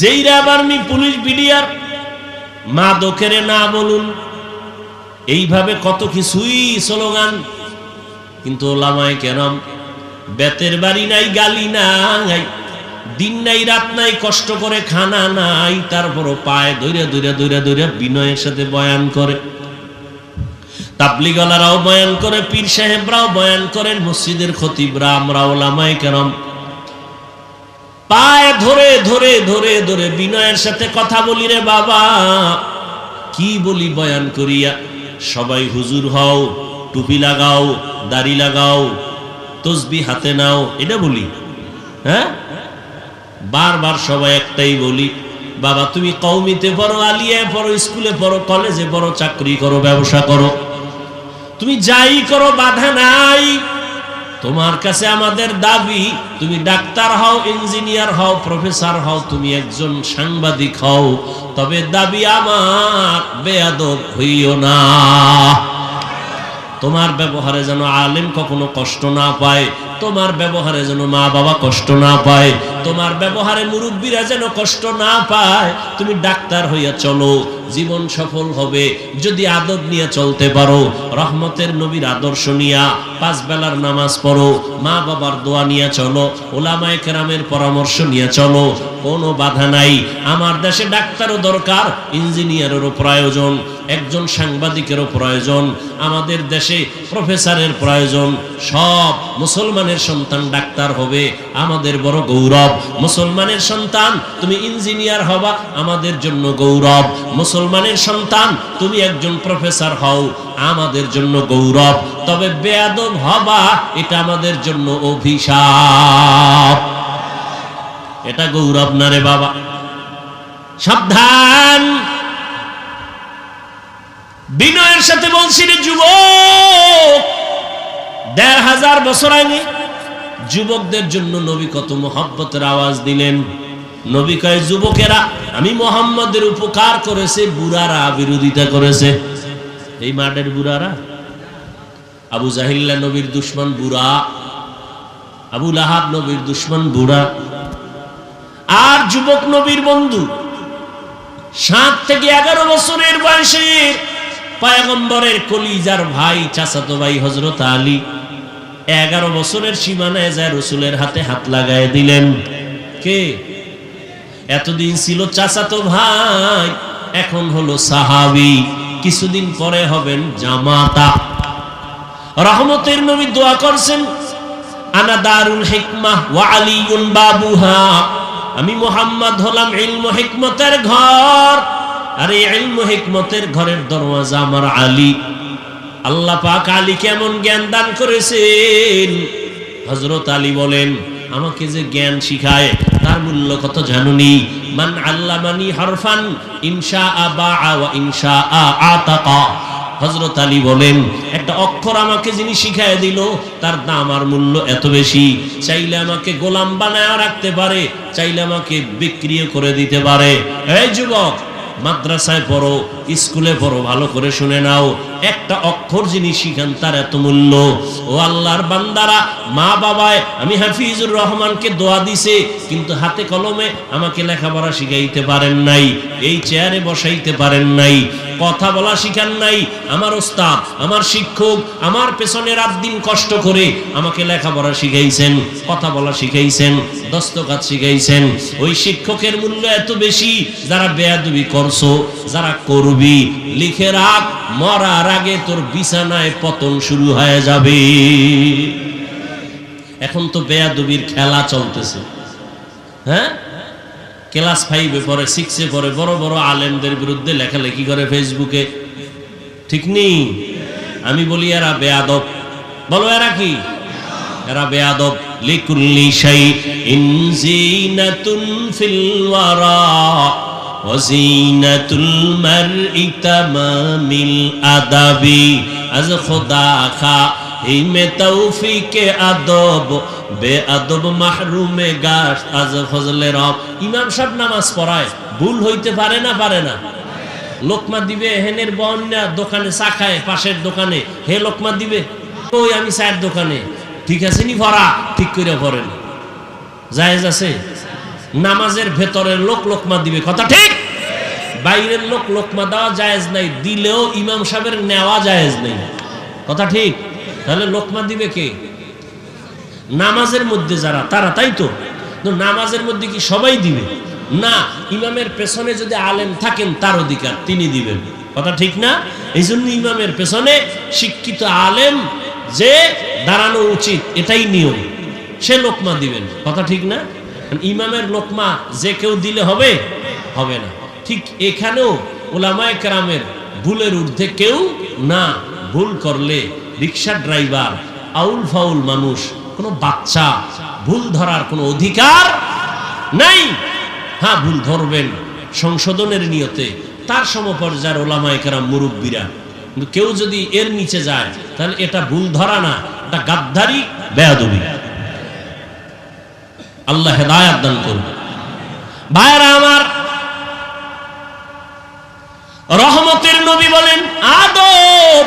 যেই র্যাব আর্মি পুলিশ বিডিআর মাদকের না বলুন, এইভাবে কত কিছুই স্লোগান। কিন্তু ওলামায়ে কেরাম বেতের বাড়ি নাই, গালি নাই, দিন নাই রাত নাই, কষ্ট করে খানা নাই, তারপরও পায়ে ধরে ধরে ধরে ধরে বিনয়ের সাথে বয়ান করে। তাবলিগওয়ালারাও বয়ান করে, পীর সাহেবরাও বয়ান করেন, মসজিদের খতিবরা, আমরা ওলামায়ে কেরাম পায়ে ধরে ধরে ধরে ধরে বিনয়ের সাথে কথা বলি। রে বাবা, কি বলি বয়ান করিয়া? সবাই হুজুর হও, টুপি লাগাও, দাড়ি লাগাও, তসবিহ হাতে নাও, এটা বলি। হ্যাঁ, বারবার সবাই একটাই বলি, বাবা তুমি কওমিতে পড়ো, আলিয়ায় পড়ো, স্কুলে পড়ো, কলেজে পড়ো, চাকরি করো, ব্যবসা করো, তুমি যাই করো বাধা নাই। তোমার কাছে আমাদের দাবি, তুমি ডাক্তার হও, ইঞ্জিনিয়ার হও, প্রফেসর হও, তুমি একজন সাংবাদিক হও, তবে দাবি আমার বেয়াদব হইও না। তোমার ব্যবহারে যেন আলেম কখনো কষ্ট না পায়, তোমার ব্যবহারে যেন মা বাবা কষ্ট না পায়, তোমার ব্যবহারে মুরব্বীরা যেন কষ্ট না পায়। তুমি ডাক্তার হইয়া চলো, জীবন সফল হবে যদি আদব নিয়ে চলতে পারো। রহমতের নবীর আদর্শ নিয়া 5 বেলার নামাজ পড়ো, মা বাবার দোয়া নিয়ে চলো, ওলামায়ে কেরামের পরামর্শ নিয়ে চলো, কোনো বাধা নাই। আমার দেশে ডাক্তারও দরকার, ইঞ্জিনিয়ারেরও প্রয়োজন, একজন সাংবাদিকেরও প্রয়োজন, আমাদের দেশে প্রফেসরের প্রয়োজন। সব মুসলমানের সন্তান ডাক্তার হবে, আমাদের বড় গৌরব। মুসলমানের সন্তান তুমি ইঞ্জিনিয়ার হবা, আমাদের জন্য গৌরব। মুসলমানের সন্তান তুমি একজন প্রফেসর হও, আমাদের জন্য গৌরব। তবে বেয়াদব হবা, এটা আমাদের জন্য অভিশাপ। এটা গৌরব না রে বাবা, সাবধান। বিনয়ের সাথে বলছি রে যুবক, 1500 বছর আগে যুবকদের জন্য নবী কত মোহাব্বতের আওয়াজ দিলেন। নবী কয়, যুবকেরা আমি মুহাম্মদের উপকার করেছে, বুড়ারা বিরোধিতা করেছে। এই মাঠের বুড়ারা, আবু জাহিল্লা নবীর দুশমন বুড়া, আবু লাহাব নবীর দুশমন বুড়া, আর যুবক নবীর বন্ধু 7 থেকে 11 বছরের বয়সের পয়গম্বরের কলিজার ভাই, চাচাতো ভাই হযরত আলী 11 বছরের সীমানায় যায় রাসূলের হাতে হাত লাগায় দিলেন। কে? এতদিন ছিল চাচাতো ভাই, এখন হলো সাহাবী, কিছুদিন পরে হবেন জামাতা। রহমতের নবী দোয়া করছেন, আনা দারুল হিকমাহ ওয়া আলীউন বাবুহা, আমি মুহাম্মদ হলাম ইলম ও হিকমতের ঘর, আর এই ইলম ও হিকমতের ঘরের দরওয়াজা আমার আলী। আল্লাহ পাক আলী কেমন জ্ঞান দান করেছেন। হযরত আলী বলেন, আমাকে যে জ্ঞান শিখায় তার মূল্য কত জানুনি? মান আল্লামানি হরফান ইনশাআ বাআ ওয়া ইনশাআ আতাকা। হযরত আলী বলেন, একটা অক্ষর আমাকে যিনি শিখায় দিল তার দাম আর মূল্য এত বেশি। চাইলে আমাকে গোলাম বানায় রাখতে পারে, চাইলে আমাকে বিক্রি করে দিতে পারে। এই যুবক, মাদ্রাসায় পড়ো, স্কুলে পড়ো, ভালো করে শুনে নাও, একটা অক্ষর যিনি শিখান তার এত মূল্য। ও আল্লাহর বান্দারা, মা বাবায় আমি হাফিজুর রহমানকে দোয়া দিছে, কিন্তু হাতে কলমে আমাকে লেখাপড়া শিখাইতে পারেন নাই, এই চেয়ারে বসাইতে পারেন নাই, কথা বলা শিখান নাই। আমার ওস্তাদ, আমার শিক্ষক আমার পেছনে রাত দিন কষ্ট করে আমাকে লেখাপড়া শিখাইছেন, কথা বলা শিখাইছেন, দস্তখত শিখাইছেন। ওই শিক্ষকের মূল্য এত বেশি, যারা বেয়াদবি করছো, যারা করবি, লিখে রাখ, মরার আগে তোর বিছানায় পতন শুরু হয়ে যাবে। এখন তো বেয়াদবির খেলা চলতেছে। হ্যাঁ, ক্লাস 5-এ পড়ে, 6-এ পড়ে, বড় বড় আলেমদের বিরুদ্ধে লেখালেখি করে ফেসবুকে, ঠিক নেই? আমি বলি এরা বেয়াদব। বলো এরা কি? এরা বেয়াদব। লিকুল্লি শাইইন জিনাতুন ফিল ওয়ারা ওয়া জিনাতুল মারই তামামিল আদাবি। আজ খোদা খা হিমে তৌফিকে আদব, বেআদব মাহরুমে গাশ আজ ফজলে রব। ইমাম সাহেব নামাজ পড়ায়, ভুল হইতে পারে না? পারে না? লোকমা দিবে, হেনের বন্যা দোকানে চা খায়, পাশের দোকানে, হে লোকমা দিবে, ওই আমি চায়ের দোকানে, ঠিক আছে নি ভরা, ঠিক করে পড়েন, জায়েজ আছে? নামাজের ভেতরের লোক লোকমা দিবে, কথা ঠিক। বাইরের লোক লোকমা দেওয়া জায়েজ নাই, দিলেও ইমাম সাহেবের নেওয়া জায়েজ নেই, কথা ঠিক। তাহলে লোকমা দিবে কে? নামাজের মধ্যে যারা, তারা, তাই তো? নামাজের মধ্যে কি সবাই দিবে? না, ইমামের পেছনে যদি আলেম থাকেন তার অধিকার, তিনি দিবেন, কথা ঠিক না? এই জন্য ইমামের পেছনে শিক্ষিত আলেম যে দাঁড়ানো উচিত, এটাই নিয়ম, সে লোকমা দিবেন, কথা ঠিক না? ইমামের লোকমা যে কেউ দিলে হবে? হবে না। ঠিক এখানেও উলামায়ে কেরামের ভুলের ঊর্ধ্বে কেউ না। ভুল করলে রিক্সা ড্রাইভার, আউল ফাউল মানুষ, কোনো বাচ্চা ভুল ধরার কোনো অধিকার নাই। হ্যাঁ, ভুল ধরবেন সংশোধনের নিয়তে, তার সমপর্যায়ের ওলামায়ে কেরাম মুরব্বীরা। কিন্তু কেউ যদি এর নিচে যায় তাহলে এটা ভুল ধরা না, এটা গাদ্দারি, বেয়াদবি। আল্লাহ হেদায়েত দান করুন। ভাইরা আমার, রহমতের নবী বলেন আদব,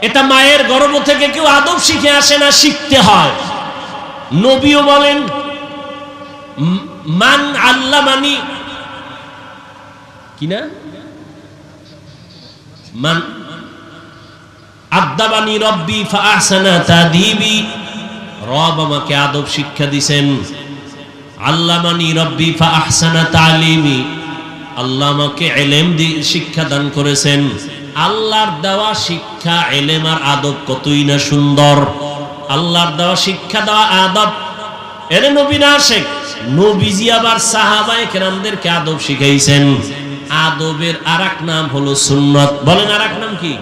এটা মায়ের গর্ভ থেকে কেউ আদব শিখে আসে না, শিখতে হয়। নবীও বলেন মান আল্লামানি, কি না, মান আদাবানি রব্বি ফাআহসানা তাদিবি, রব আমাকে আদব শিক্ষা দিবেন। আল্লামানি রব্বি ফাআহসানা তালিমি, আল্লাহ আমাকে ইলম শিক্ষা দান করেছেন। আল্লাহর দেওয়া শিক্ষা, ইলম আর আদব কতই না সুন্দর। আল্লাহর দেওয়া শিক্ষা, দেওয়া আদব, এর নবী না শেখ, নবীজি আবার সাহাবায়ে কেরামদেরকে আদব শিখাইছেন। আদবের আরেক নাম হলো সুন্নত। বলেন আরেক নাম কি?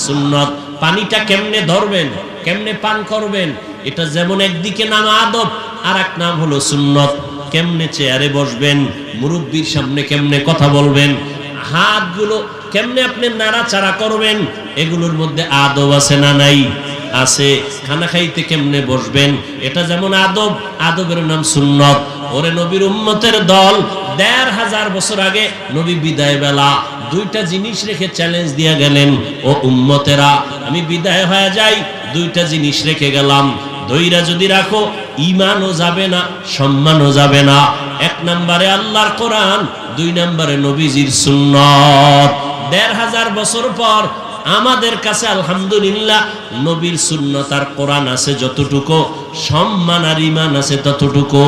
সুন্নত। পানিটা কেমনে ধরবেন, কেমনে পান করবেন, এটা যেমন একদিকে নাম আদব, আরেক নাম হলো সুন্নত। কেমনে চেয়ারে বসবেন, মুরব্বির সামনে কেমনে কথা বলবেন, হাতগুলো কেমনে আপনি নাড়াচাড়া করবেন, এগুলোর মধ্যে আদব আছে না নাই? আছে। খানা খাইতে কেমনে বসবেন, এটা যেমন আদব, আদবের নাম সুন্নত। ওরে নবীর উম্মতের দল, ১৫০০ বছর আগে নবী বিদায় বেলা দুইটা জিনিস রেখে চ্যালেঞ্জ দিয়ে গেলেন, ও উম্মতেরা আমি বিদায় হয়ে যাই, দুইটা জিনিস রেখে গেলাম, ধৈরা যদি রাখো ঈমানও যাবে না, সম্মানও যাবে না। ১ নম্বরে আল্লাহর কোরআন, ২ নম্বরে নবীজির সুন্নত। ১৫০০ বছর পর আমাদের কাছে আলহামদুলিল্লাহ নবীর সুন্নত আর কোরআন আছে যতটুকু, সম্মান আর ঈমান আছে ততটুকু।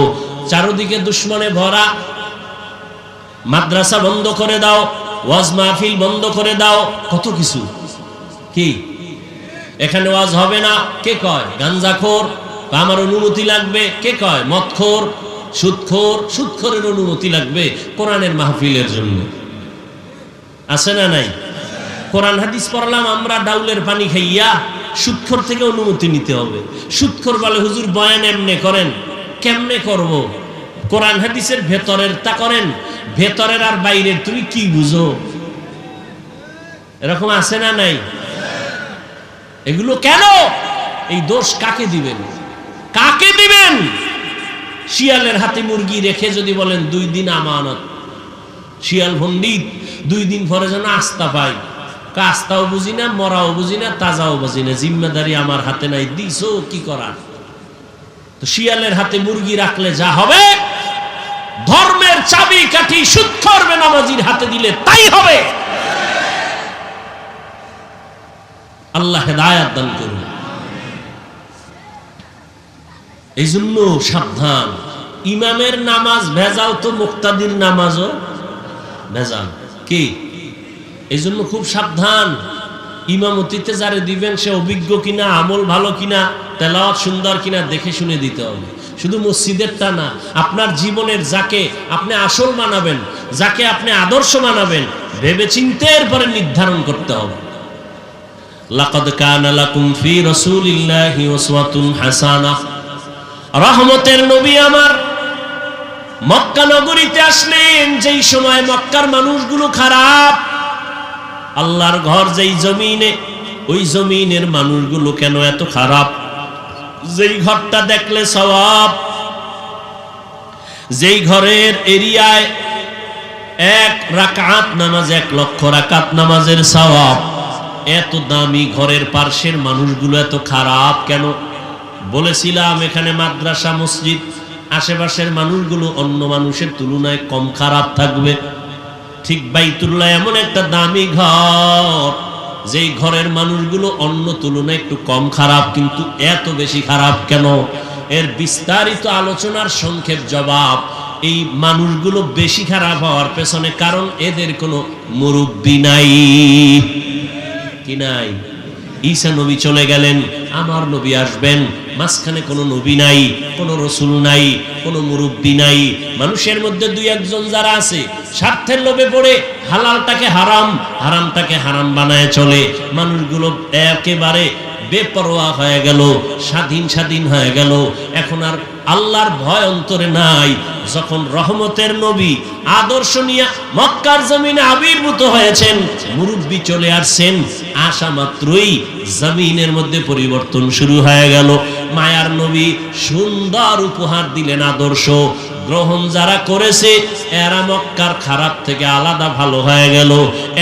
চারদিকে দুশমনে ভরা, মাদ্রাসা বন্ধ করে দাও, ওয়াজ মাহফিল বন্ধ করে দাও, কত কিছু। কি এখানে ওয়াজ হবে না? কে কয়? গাঞ্জাখোর, আমার অনুমতি লাগবে। কে কয়? মদখোর, সুদখোর, সুদখোরের অনুমতি লাগবে কোরআনের মাহফিলের জন্য। আছে না নাই? কোরআন হাদিস পড়লাম আমরা ডাউলের পানি খাইয়া, সুদখোর থেকে অনুমতি নিতে হবে। সুদখোর বলে হুজুর বয়ান এমনে করেন, কেমনে করব? কোরআন হাদিসের ভেতরের তা করেন, ভেতরের আর বাইরের তুমি কি বুঝো? এরকম আছে না নাই? এগুলো কেন? এই দোষ কাকে দিবেন? কাকে দিবেন? শিয়ালের হাতে মুরগি রেখে যদি বলেন 2 দিন আমানত, শিয়াল পণ্ডিত 2 দিন পরে যেন আস্থা পাই, আস্তাও বুঝি না, মরাও বুঝি না, তাজাও বুঝি না, জিম্মেদারি আমার হাতে নাই, দিছো কি করার। তো শিয়ালের হাতে মুরগি রাখলে যা হবে, ধর্মের চাবি কাঠি সুদখোর বেনামাজির হাতে দিলে তাই হবে। আল্লাহ হেদায়েত দান করুন। এই জন্য সাবধান, ইমামের নামাজ ভেজাল তো মুক্তাদির নামাজও ভেজাল। কি এই জন্য খুব সাবধান, ইমামতিতে যারে দিবেন সে অভিজ্ঞ কিনা, আমল ভালো কিনা, তেলাওয়াত সুন্দর কিনা দেখে শুনে দিতে হবে। শুধু মসজিদেরটা না, আপনার জীবনের যাকে আপনি আসল মানাবেন, যাকে আপনি আদর্শ মানাবেন, ভেবে চিন্তে এরপরে নির্ধারণ করতে হবে। লাকাদ কানা লাকুম ফি রাসূলিল্লাহি উসওয়াতুন হাসানাহ। রহমতের নবী আমার মক্কা নগরীতে আসলেন যেই সময় মক্কার মানুষগুলো খারাপ, আল্লাহর ঘর যেই জমিনে, ওই জমিনের মানুষগুলো কেন এত খারাপ? যেই ঘরটা দেখলে সওয়াব, যেই ঘরের এরিয়ায় 1 রাকাত নামাজ 1 লক্ষ রাকাত নামাজের সওয়াব, এত দামি ঘরের পার্শ্বের মানুষগুলো এত খারাপ কেন? বলেছিলাম এখানে মাদ্রাসা মসজিদ, আশেপাশের মানুষগুলো অন্য মানুষের তুলনায় কম খারাপ থাকবে। ঠিক বাইতুল্লাহ এমন একটা দামি ঘর, যেই ঘরের মানুষগুলো অন্য তুলনায় একটু কম খারাপ, কিন্তু এত বেশি খারাপ কেন? এর বিস্তারিত আলোচনার সংক্ষেপ জবাব, এই মানুষগুলো বেশি খারাপ হওয়ার পেছনে কারণ এদের কোনো মুরব্বি নাই। কি নাই? ঈসা নবী চলে গেলেন, আমার নবী আসবেন, মাঝখানে কোনো নবী নাই, কোনো রসুল নাই, কোনো মুরব্বি নাই। মানুষের মধ্যে 2-1 জন যারা আছে স্বার্থের লোভে পড়ে হালালটাকে হারাম, হারামটাকে হারাম বানায় চলে। মানুষগুলো একেবারে বেপরোয়া হয়ে গেল, স্বাধীন হয়ে গেল। এখন আর আল্লাহর ভয় অন্তরে নাই। যখন রহমতের নবী আদর্শ নিয়ে মক্কার জমিনে আবির্ভূত হয়েছেন, মুরব্বি চলে আসছেন, আসা মাত্রই জমিনের মধ্যে পরিবর্তন শুরু হয়ে গেল। মায়ার নবী সুন্দর উপহার দিলেন আদর্শ, গ্রহণ যারা করেছে এরা মক্কার খারাপ থেকে আলাদা ভালো হয়ে গেল।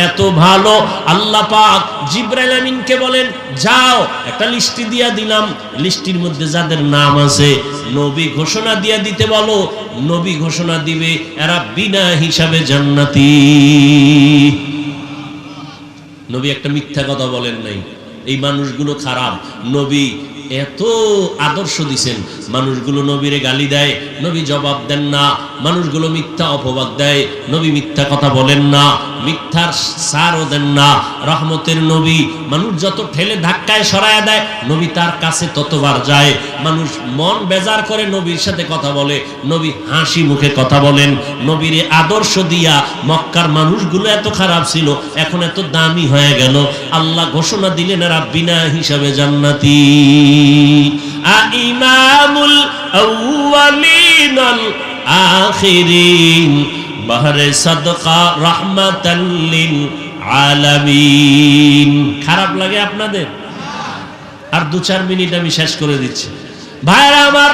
এত ভালো আল্লাহ পাক জিবরাইল আমিনকে বলেন, যাও একটা লিস্টি দিয়া দিলাম, লিস্টির মধ্যে যাদের নাম আছে নবী ঘোষণা দিয়া দিতে বলো। নবী ঘোষণা দিবে, এরা বিনা হিসাবে জান্নাতি। নবী একটা মিথ্যা কথা বলেন নাই, এই মানুষগুলো খারাপ। নবী এত আদর্শ দিছেন, মানুষগুলো নবীরে গালি দেয়, নবী জবাব দেন না। মানুষগুলো মিথ্যা অপবাদ দেয়, নবী মিথ্যা কথা বলেন না, মিথ্যার সারও দেন না। রহমতের নবী মানুষ যত ঠেলে ধাক্কায় সরায়া দেয়, নবী তার কাছে ততবার যায়। মানুষ মন বেজার করে নবীর সাথে কথা বলে, নবী হাসি মুখে কথা বলেন। নবীর আদর্শ দিয়া মক্কার মানুষগুলো এত খারাপ ছিল, এখন এত দামি হয়ে গেল। আল্লাহ ঘোষণা দিলেন এরা বিনা হিসাবে জান্নাতি। ইমামুল আউয়ালিন আল আখিরিন বাহরে সাদকা রাহমাতাল লিল আলামিন। খারাপ লাগে আপনাদের? আর 2-4 মিনিট আমি শেষ করে দিচ্ছি। ভাইরা আমার,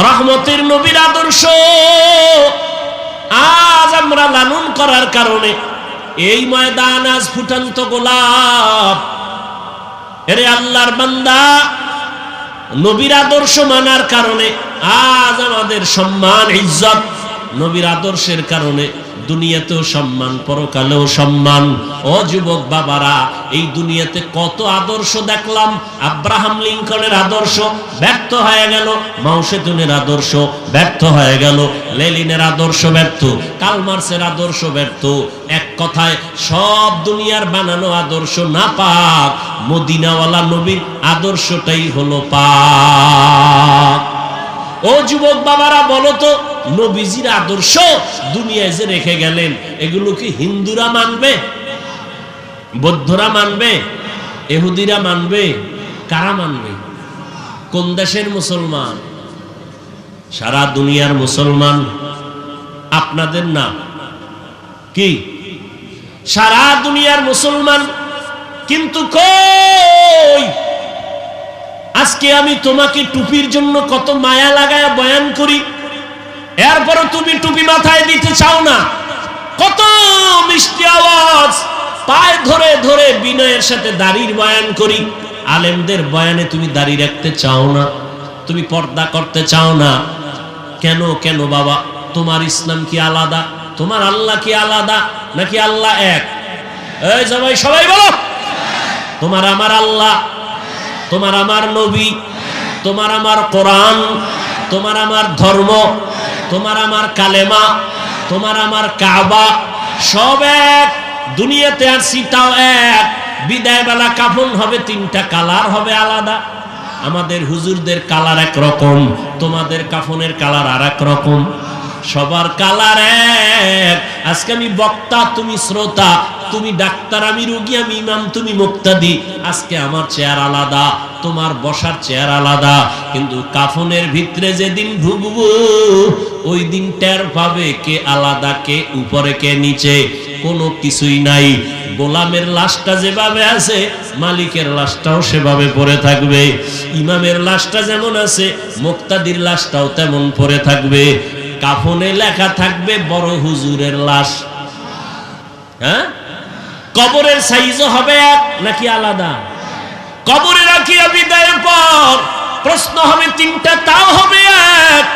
রহমতের নবীর আদর্শ আজ আমরা লালন করার কারণে এই ময়দান আজ ফুটন্ত গোলাপ। এরে আল্লাহর বান্দা, নবীর আদর্শ মানার কারণে আজ আমাদের সম্মান ইজ্জত, নবীর আদর্শের কারণে দুনিয়াতেও সম্মান, পরকালেও সম্মান। ও যুবক বাবারা, এই দুনিয়াতে কত আদর্শ দেখলাম। আব্রাহাম লিঙ্কনের আদর্শ ব্যর্থ হয়ে গেল, মাও সেতুনের আদর্শ ব্যর্থ হয়ে গেল, লেনিনের আদর্শ ব্যর্থ, কার্ল মার্ক্সের আদর্শ ব্যর্থ। এক কথায় সব দুনিয়ার বানানো আদর্শ না পাক, মদিনাওয়ালা নবীর আদর্শটাই হলো পাক। ও যুবক বাবারা, বলো তো, নবীজির আদর্শ দুনিয়ায় যে রেখে গেলেন, এগুলো কি হিন্দুরা মানবে? বৌদ্ধরা মানবে? ইহুদিরা মানবে? কারা মানবে? কোন দেশের মুসলমান? সারা দুনিয়ার মুসলমান, আপনাদের না কি? সারা দুনিয়ার মুসলমান। কিন্তু কই, আজকে আমি তোমাকে টুপির জন্য কত মায়া লাগায় বয়ান করি, এরপরও তুমি টুপি মাথায় দিতে চাও না। কত মিষ্টি আওয়াজ, পায়ে ধরে ধরে বিনয়ের সাথে দাড়ির বয়ান করি। আলেমদের বয়ানে তুমি দাড়ি রাখতে চাও না, তুমি পর্দা করতে চাও না, কেন কেন বাবা? তোমার ইসলাম কি আলাদা? তোমার আল্লাহ কি আলাদা? নাকি আল্লাহ এক? এই সবাই বলো, তোমার আমার আল্লাহ, তোমার আমার নবী, তোমার আমার কোরআন, তোমার আমার ধর্ম, তোমার আমার কালেমা, তোমার আমার কাবা, সব এক। দুনিয়াতে আসছি তাও এক। বিদায় বেলা কাফন হবে, তিনটা কালার হবে আলাদা। আমাদের হুজুরদের কালার এক রকম, তোমাদের কাফনের কালার আর এক রকম, সবার কালার এক। আজকে আমি বক্তা, তুমি শ্রোতা, তুমি ডাক্তার, আমি রোগী, আমি ইমাম, তুমি মুক্তাদি। আজকে আমার চেয়ার আলাদা, তোমার বসার চেয়ার আলাদা, কিন্তু কাফনের ভিতরে যেদিন ঢুকবো ওই দিন টের পাবে কে আলাদা, কে উপরে কে নিচে, কোনো কিছুই নাই। গোলামের লাশটা যেভাবে আছে, মালিকের লাশটাও সেভাবে পড়ে থাকবে। ইমামের লাশটা যেমন আছে, মুক্তাদির লাশটাও তেমন পড়ে থাকবে। কাফনে লেখা থাকবে বড় হুজুরের লাশ। হ্যাঁ, কবরের সাইজও হবে এক নাকি আলাদা? কবরে রাখিয়া বিদায়ের পর প্রশ্ন হবে তিনটা, তাও হবে এক।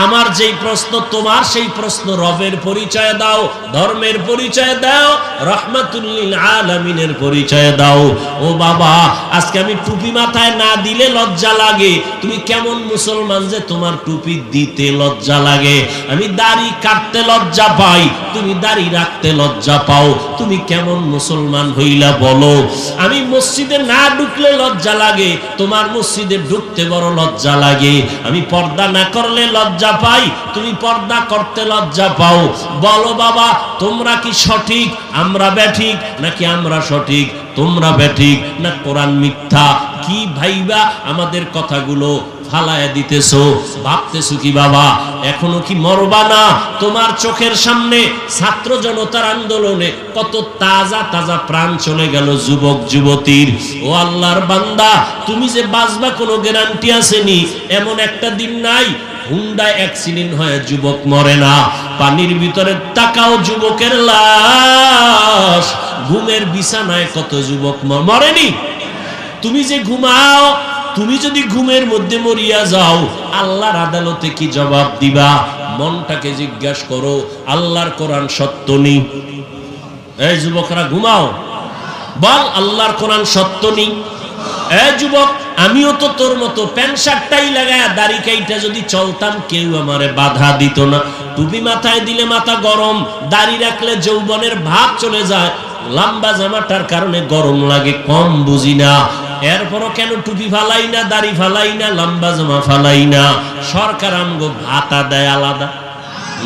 আমার যেই প্রশ্ন, তোমার সেই প্রশ্ন। রবের পরিচয় দাও, ধর্মের পরিচয় দাও, রাহমাতুল লিল আলামিনের পরিচয় দাও। ও বাবা, আজকে আমি টুপি মাথায় না দিলে লজ্জা লাগে। তুমি কেমন মুসলমান যে তোমার টুপি দিতে লজ্জা লাগে? আমি দাড়ি কাটতে লজ্জা পাই, তুমি দাড়ি রাখতে লজ্জা পাও। তুমি কেমন মুসলমান হইলা বলো? আমি মসজিদে না ঢুকলে লজ্জা লাগে, তোমার মসজিদে ঢুকতে বড় লজ্জা লাগে। আমি পর্দা না করলে লজ্জা পাই, তুমি পর্দা করতে লজ্জা পাও। বলো বাবা, তোমরা কি সঠিক, আমরা ব্যাঠিক, নাকি আমরা সঠিক তোমরা ব্যাঠিক, না কোরআন মিথ্যা? কি ভাইবা আমাদের কথাগুলো ফালায়া দিতেছো? ভাবতেছো কি বাবা এখনো কি মরবা না? তোমার চোখের সামনে ছাত্র জনতার আন্দোলনে কত তাজা তাজা প্রাণ চলে গেল যুবক যুবতীর। ও আল্লাহর বান্দা, তুমি যে বাঁচবা কোনো গ্যারান্টি আসেনি। এমন একটা দিন নাই হুন্ডায় অ্যাক্সিডেন্ট হয়ে যুবক মরে না। পানির ভিতরে তাকাও, যুবকের লাশ। ঘুমের বিছানায় কত যুবক মরেনি? তুমি যে ঘুমাও, তুমি যদি ঘুমের মধ্যে মরিয়া যাও, আল্লাহর আদালতে কি জবাব দিবা? মনটাকে জিজ্ঞাসা করো, আল্লাহর কোরআন সত্য নেই? এই যুবকরা ঘুমাও, বল আল্লাহর কোরআন সত্য নেই? এই যুবক, আমিও তো তোর মতো প্যান্ট শার্টটাই লাগায় দাড়ি কাইটা যদি চলতাম, কেউ আমারে বাধা দিত না। টুপি মাথায় দিলে মাথা গরম, দাড়ি রাখলে যৌবনের ভাব চলে যায়, লম্বা জামাটার কারণে গরম লাগে, কম বুঝি না। এরপরও কেন টুপি ফালাই না, দাড়ি ফালাই না, লম্বা জামা ফালাই না? সরকার আমগো ভাতা দেয় আলাদা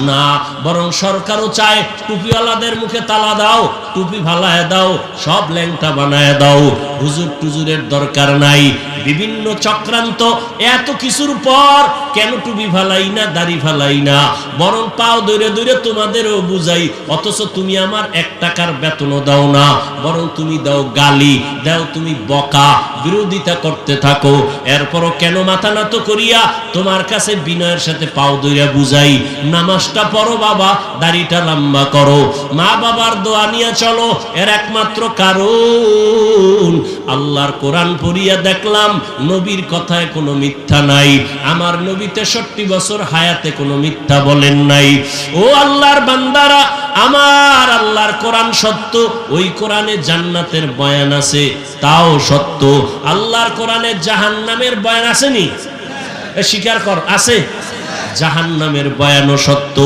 না, বরং সরকারও চায় টুপিওয়ালাদের মুখে তালা দাও, টুপি ফালায় দাও, সব ল্যাংটা বানায় দাও। হুজুর টুজুরের দরকার নাই। বিভিন্ন চক্রান্ত, এত কিছুর পর কেন টুপি ফালাই না, দাড়ি ফালাই না? বরং পাও দৌড়ে দৌড়ে তোমাদেরও বুঝাই, অথচ তুমি আমার 1 টাকার বেতনও দাও না, বরং তুমি দাও গালি, দাও তুমি বকা, বিরোধিতা করতে থাকো। এরপরও কেন মাথা নত করিয়া তোমার কাছে বিনয়ের সাথে পাও দৌড়ে বুঝাই, নামাজটা পড়ো বাবা, দাড়িটা লম্বা করো, মা বাবার দোয়া নিয়ে চলো। এর একমাত্র কারণ আল্লাহর কোরআন পড়িয়া দেখলাম নবীর কথায় কোনো মিথ্যা নাই। আমার নবী 63 বছর হায়াতে কোনো মিথ্যা বলেন নাই। ও আল্লাহর বান্দারা, আমার আল্লাহর কোরআন সত্য। ওই কোরআনে জান্নাতের বয়ান আছে, তাও সত্য। আল্লাহর কোরআনে জাহান্নামের বয়ান আসেনি? স্বীকার কর, আছে। জাহান্নামের বয়ানও সত্য।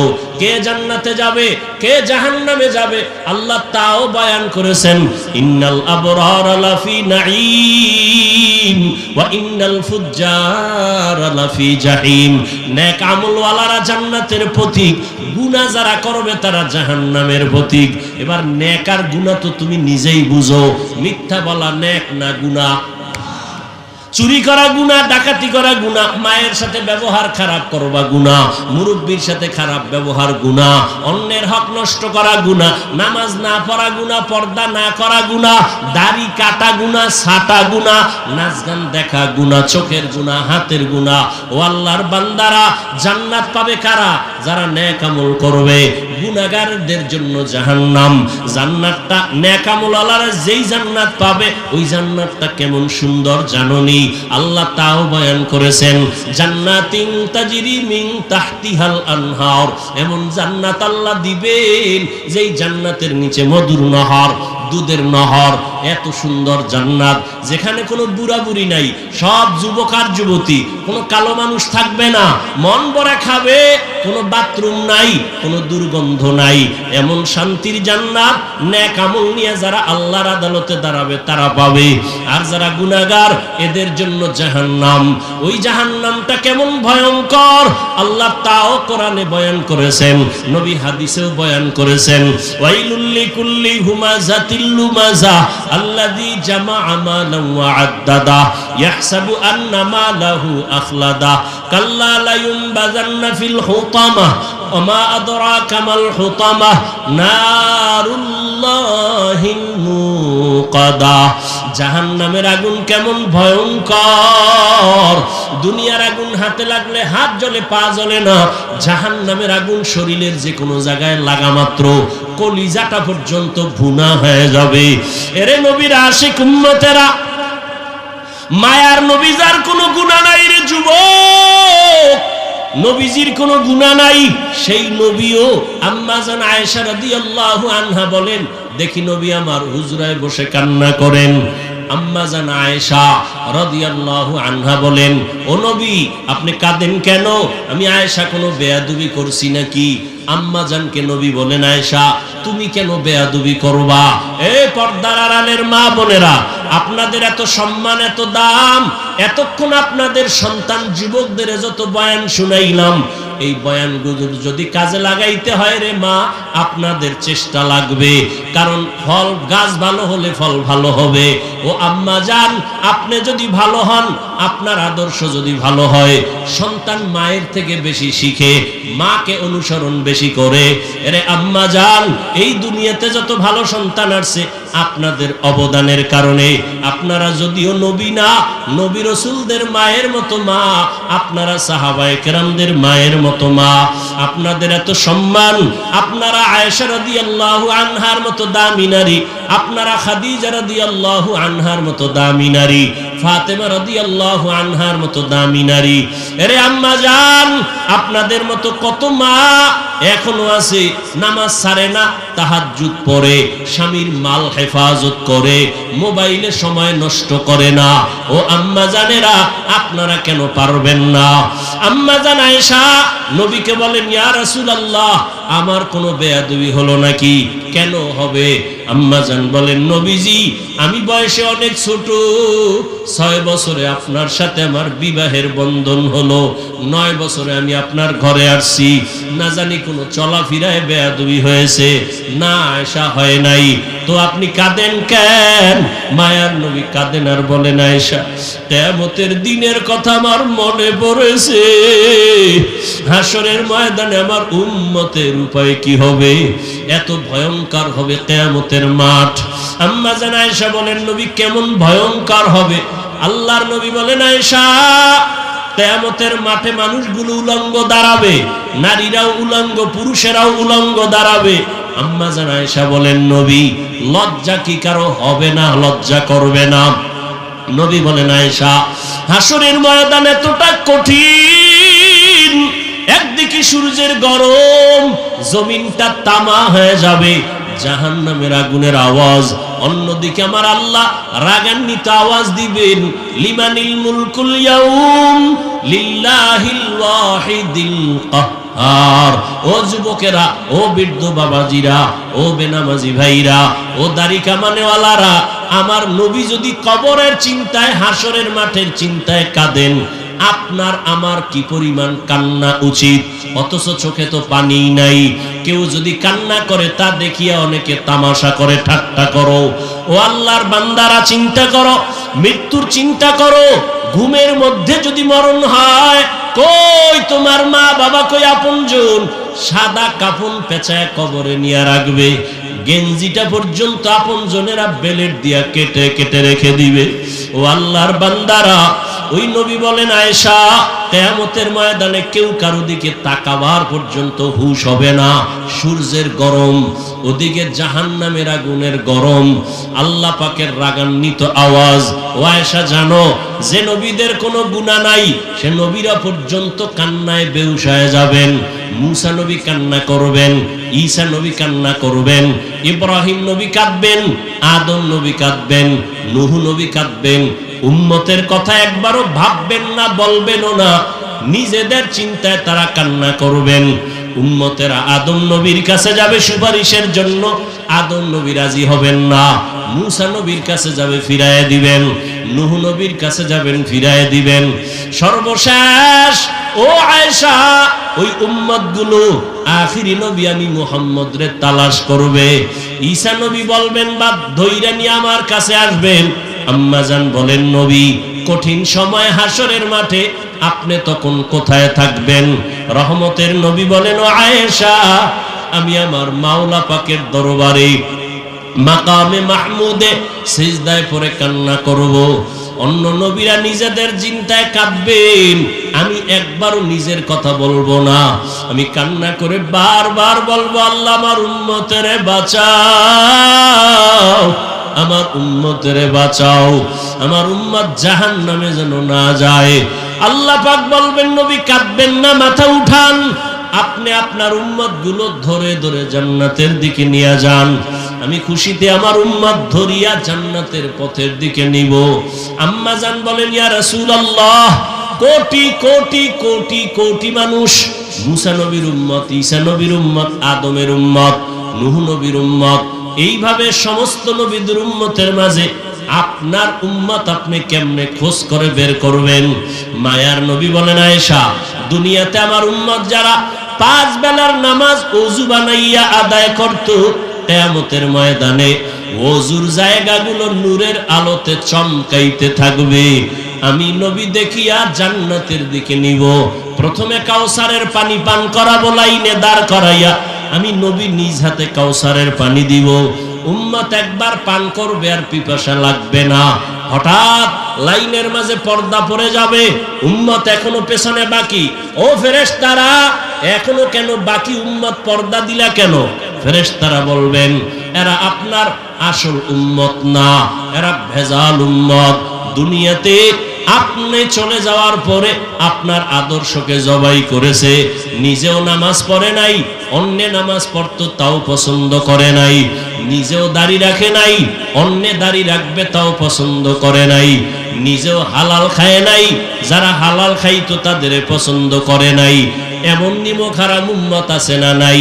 কে জান্নাতে যাবে, কে জাহান্নামে যাবে, আল্লাহ তাও বয়ান করেছেন। ইন্নাল আবরারা লাফি নাঈম ওয়া ইন্নাল ফুজ্জারা লাফি জাহিম। নেক আমলওয়ালারা জান্নাতের পথিক, গুনাহ যারা করবে তারা জাহান্নামের পথিক। এবার নেক আর গুনাহ তো তুমি নিজেই বুঝো, মিথ্যা বলা নেক না গুনাহ? চুরি করা গুনাহ, ডাকাতি করা গুনাহ, মায়ের সাথে ব্যবহার খারাপ করবা গুনাহ, মুরব্বির সাথে খারাপ ব্যবহার গুনাহ, অন্যের হক নষ্ট করা গুনাহ, নামাজ না পড়া গুনাহ, পর্দা না করা গুনাহ, দাড়ি কাটা গুনাহ, ছাটা গুনাহ, নাচ গান দেখা গুনাহ, চোখের গুনাহ, হাতের গুনাহ। ও আল্লাহর বান্দারা, জান্নাত পাবে কারা? যারা নেক আমল করবে। গুনাহগারদের জন্য জাহান্নাম। জান্নাতটা নেক আমল ওয়ালারা যেই জান্নাত পাবে, ওই জান্নাতটা কেমন সুন্দর জানোনি? আল্লাহ তাও বয়ান করেছেন, জান্নাতিন তাজরি মিন তাহতিহাল আনহার। এমন জান্নাত আল্লাহ দিবেন যেই জান্নাতের নিচে মধুর নহর, দুধের নহর। এত সুন্দর জান্নাত, যেখানে কোনো বুড়া বুড়ি নাই, সব যুবক আর যুবতী, কোনো কালো মানুষ থাকবে না, মন ভরে খাবে, কোনো বাথরুম নাই, কোনো দুর্গন্ধ নাই। এমন শান্তির জান্নাত নেক আমল নিয়ে যারা আল্লাহর আদালতে দাঁড়াবে তারা পাবে। আর যারা গুনাহগার, এদের জন্য জাহান্নাম। ওই জাহান্নামটা কেমন ভয়ঙ্কর আল্লাহ তাও কোরআনে বয়ান করেছেন, নবী হাদিসেও বয়ান করেছেন। ওয়াইলুল লিকুল্লি হুমাযাতিল লুমাযা আল্লাযী জামাআ মালান ওয়া আদ্দাদা ইয়াহসাবু আন্না মালাহু আখলাদা কাল্লা লা ইউনবাযান্না ফিল হুতামাহ ওয়া মা আদরাকা মাল হুতামাহ নারুল্লাহিল মুকাদা। জাহান্নামের আগুন কেমন ভয়ঙ্কর! দুনিয়ার আগুন হাতে লাগলে হাত জ্বলে, পা জ্বলে না। জাহান্নামের আগুন শরীরের যে কোনো জায়গায় লাগা মাত্র কলিজাটা পর্যন্ত ভুনা হয়ে যাবে। এরে নবীর আশিক উম্মতেরা, মায়ার নবী যার কোনো গুনাহ নাই রে যুবক, নবীজির কোনো গুনাহ নাই, সেই নবীও আম্মা জান আয়েশা রাদিয়াল্লাহু আনহা বলেন, দেখি নবী আমার হুজরায় বসে কান্না করেন। আম্মা জান আয়েশা রাদিয়াল্লাহু আনহা বলেন, ও নবী আপনি কাঁদেন কেন? আমি আয়েশা কোনো বেয়াদবি করছি নাকি? আম্মা জানকে নবী বলেন, আয়েশা তুমি কেন বেয়াদবি করবা? এ পর্দার আড়ালের মা বোনেরা, আপনাদের এত সম্মান, এত দাম, এতক্ষণ আপনাদের সন্তান যুবকদের যত বয়ান শুনাইলাম, এই বয়ানগুলো যদি কাজে লাগাইতে হয় রে মা, আপনাদের চেষ্টা লাগবে। কারণ ফল, গাছ ভালো হলে ফল ভালো হবে। ও আম্মা জান, আপনি যদি ভালো হন, আপনার আদর্শ যদি ভালো হয়, সন্তান মায়ের থেকে বেশি শিখে, মাকে অনুসরণ বেশি করে। এরে আম্মা জান, এই দুনিয়াতে যত ভালো সন্তান আসছে আপনাদের অবদানের কারণে। আপনারা যদিও নবী না, নবী রাসূলদের মায়ের মতো মা, আপনারা সাহাবায়ে কেরামদের মায়ের মতো মা, আপনাদের এত সম্মান। আপনারা আয়েশা রাদিয়াল্লাহু আনহার মতো দামি নারী, আপনারা খাদিজা রাদিয়াল্লাহু আনহার মতো দামি নারী, ফাতেমা রাদিয়াল্লাহু আনহার মতো দামি নারী। এরে আম্মা জান, আপনাদের মতো কত মা এখনো আছে, নামাজ ছাড়ে না, তাহাজ্জুদ পড়ে, স্বামীর মাল হেফাজত করে, মোবাইলে সময় নষ্ট করে না। ও আম্মা জানেরা, আপনারা কেন পারবেন না? আম্মা জান আয়েশা নবীকে বলেন, ইয়া রাসূলুল্লাহ আমার কোনো বেয়াদবি হলো নাকি? কেন হবে? আম্মা জান বলেন, নবীজি আমি বয়সে অনেক ছোট, 6 বছরে আপনার সাথে আমার বিবাহের বন্ধন হলো, 9 বছরে আমি আপনার ঘরে আসছি, না জানি কোনো চলাফেরায় বেয়াদবি হয়েছে না? আয়েশা হয় নাই। তো আপনি কাঁদেন কেন? মায়ার নবী কাঁদেন আর বলেন, আয়েশা কিয়ামতের দিনের কথা আমার মনে পড়েছে, হাসরের ময়দানে আমার উম্মতের উপায় কি হবে, এত ভয়ঙ্কর হবে কিয়ামতের মাঠ। আম্মা জান আয়েশা বলেন, নবী কেমন ভয়ঙ্কর হবে? আল্লাহর নবী বলেন, আয়েশা কিয়ামতের মাঠে মানুষগুলো উলঙ্গ দাঁড়াবে, নারীরাও উলঙ্গ, পুরুষেরাও উলঙ্গ দাঁড়াবে। আম্মা জান আয়েশা বলেন, নবী লজ্জা কি কারো হবে না? লজ্জা করবে না? নবী বলেন, আয়েশা হাসরের ময়দান এতটা কঠিন, একদিকে সূর্যের গরম, জমিনটা তামা হয়ে যাবে, জাহান্নামের আগুনের আওয়াজ, অন্যদিকে আমার আল্লাহ রাগান্বিত আওয়াজ দিবেন, লিমানিল মুলকুল ইয়াউম লিল্লাহিল ওয়াহিদিল কাহ্হার। ও যুবকেরা, ও বৃদ্ধ বাবাজিরা, ও বেনামাজি ভাইরা, ও দাড়ি কামানেওয়ালারা, আমার নবী যদি কবরের চিন্তায়, হাসরের মাঠের চিন্তায় কাঁদেন, আপনার আমার কি পরিমাণ কান্না উচিত? অথচ চোখে তো পানি নাই। কেউ যদি কান্না করে তা দেখিয়া অনেকে তামাশা করে, ঠাট্টা করো। ও আল্লাহর বান্দারা চিন্তা করো, মৃত্যুর চিন্তা করো। ঘুমের মধ্যে যদি মরণ হয়, কই তোমার মা বাবা, কই আপনজন? সাদা কাফন পেঁচায় কবরে নিয়ে রাখবে, গেঞ্জিটা পর্যন্ত আপনজনেরা বেলেট দিয়া কেটে কেটে রেখে দিবে। ও আল্লাহর বান্দারা, ওই নবী বলেন, আয়েশা, কিয়ামতের ময়দানে কেউ কারো দিকে তাকাবার পর্যন্ত হুঁশ হবে না। সূর্যের গরম, ওদিকে জাহান্নামের আগুনের গরম, আল্লাহ পাকের রাগান্বিত আওয়াজ। ও আয়েশা, জানো যে নবীদের কোনো গুনাহ নাই, সে নবীরা পর্যন্ত কান্নায় বেহুশ হয়ে যাবেন। মুসা নবী কান্না করবেন, ঈসা নবী কান্না করবেন, ইব্রাহিম নবী কাঁদবেন, আদম নবী কাঁদবেন, নূহ নবী কাঁদবেন। উম্মতের কথা একবারও ভাববেন না, বলবেনও না, নিজেদের চিন্তায় তারা কান্না করবেন। উম্মতেরা আদম নবীর কাছে যাবে সুপারিশের জন্য, আদম নবী রাজি হবেন না। মুসা নবীর কাছে যাবে, ফিরায়ে দিবেন। নূহ নবীর কাছে যাবেন, ফিরায়ে দিবেন। সর্বশেষ ও আয়েশা, ওই উম্মতগুলো আখিরি নবী আমি মুহাম্মদ রে তালাশ করবে। ঈসা নবী বলবেন, বাপ ধইরা নিয়ে আমার কাছে আসবেন। আম্মাজান বলেন, নবী কঠিন সময় হাসরের মাঠে আপনি তখন কোথায় থাকবেন? রহমতের নবী বলেন, ও আয়েশা, আমি আমার মাওলা পাকের দরবারে মাকামে মাহমুদে সিজদায় পড়ে কান্না করব। অন্য নবীরা নিজেদের চিন্তায় কাঁদবেন, আমি একবারও নিজের কথা বলবো না। আমি কান্না করে বারবার বলবো, আল্লাহ আমার উম্মতেরে বাঁচাও, আমার উম্মতেরে বাঁচাও, আমার উম্মত জাহান্নামে যেন না যায়। আল্লাহ পাক বলবেন, নবী কাঁদবেন না, মাথা উঠান, আপনি আপনার উম্মত গুলো ধরে ধরে জান্নাতের দিকে নিয়ে যান। আমি খুশিতে আমার উম্মত ধরিয়া জান্নাতের পথের দিকে নিব। আম্মা জান বলেন, ইয়া রাসূলুল্লাহ, কোটি কোটি কোটি কোটি মানুষ, মুসা নবীর উম্মত, ঈসা নবীর উম্মত, আদমের উম্মত, নূহ নবীর উম্মত, এইভাবে সমস্ত নবীদের উম্মতের মাঝে আপনার উম্মত আপনি কেমনে খোঁজ করে বের করবেন? মায়ার নবী বলেন, আয়েশা, দুনিয়াতে আমার উম্মত যারা 5 বেলার নামাজ ওযু বানাইয়া আদায় করত, কিয়ামতের ময়দানে ওযুর জায়গাগুলো নূরের আলোতে চমকাইতে থাকবে। আমি নবী দেখিয়া জান্নাতের দিকে নিব। প্রথমে কাউসারের পানি পান করাবো, লাইনে দাঁড় করাইয়া আমি নবী নিজ হাতে কাউসারের পানি দিব। উম্মত একবার পান করবে, আর পিপাসা লাগবে না। হঠাৎ লাইনের মাঝে পর্দা পড়ে যাবে, উম্মত এখনো পেছনে বাকি। ও ফেরেশতারা, এখনো কেন বাকি? উম্মত পর্দা দিলা কেন? ফেরেশতারা বলবেন, এরা আপনার আসল উম্মত না, এরা ভেজাল উম্মত। দুনিয়াতে আপনি চলে যাওয়ার পরে আপনার আদর্শকে জবাই করেছে, নিজেও নামাজ পড়ে নাই, অন্যে নামাজ পড়তো তাও পছন্দ করে নাই, নিজেও দাড়ি রাখে নাই, অন্যে দাড়ি রাখবে তাও পছন্দ করে নাই, নিজেও হালাল খায় নাই, যারা হালাল খাইতো তাদের পছন্দ করে নাই। এমন নিমক হারাম উম্মত আছে না নাই?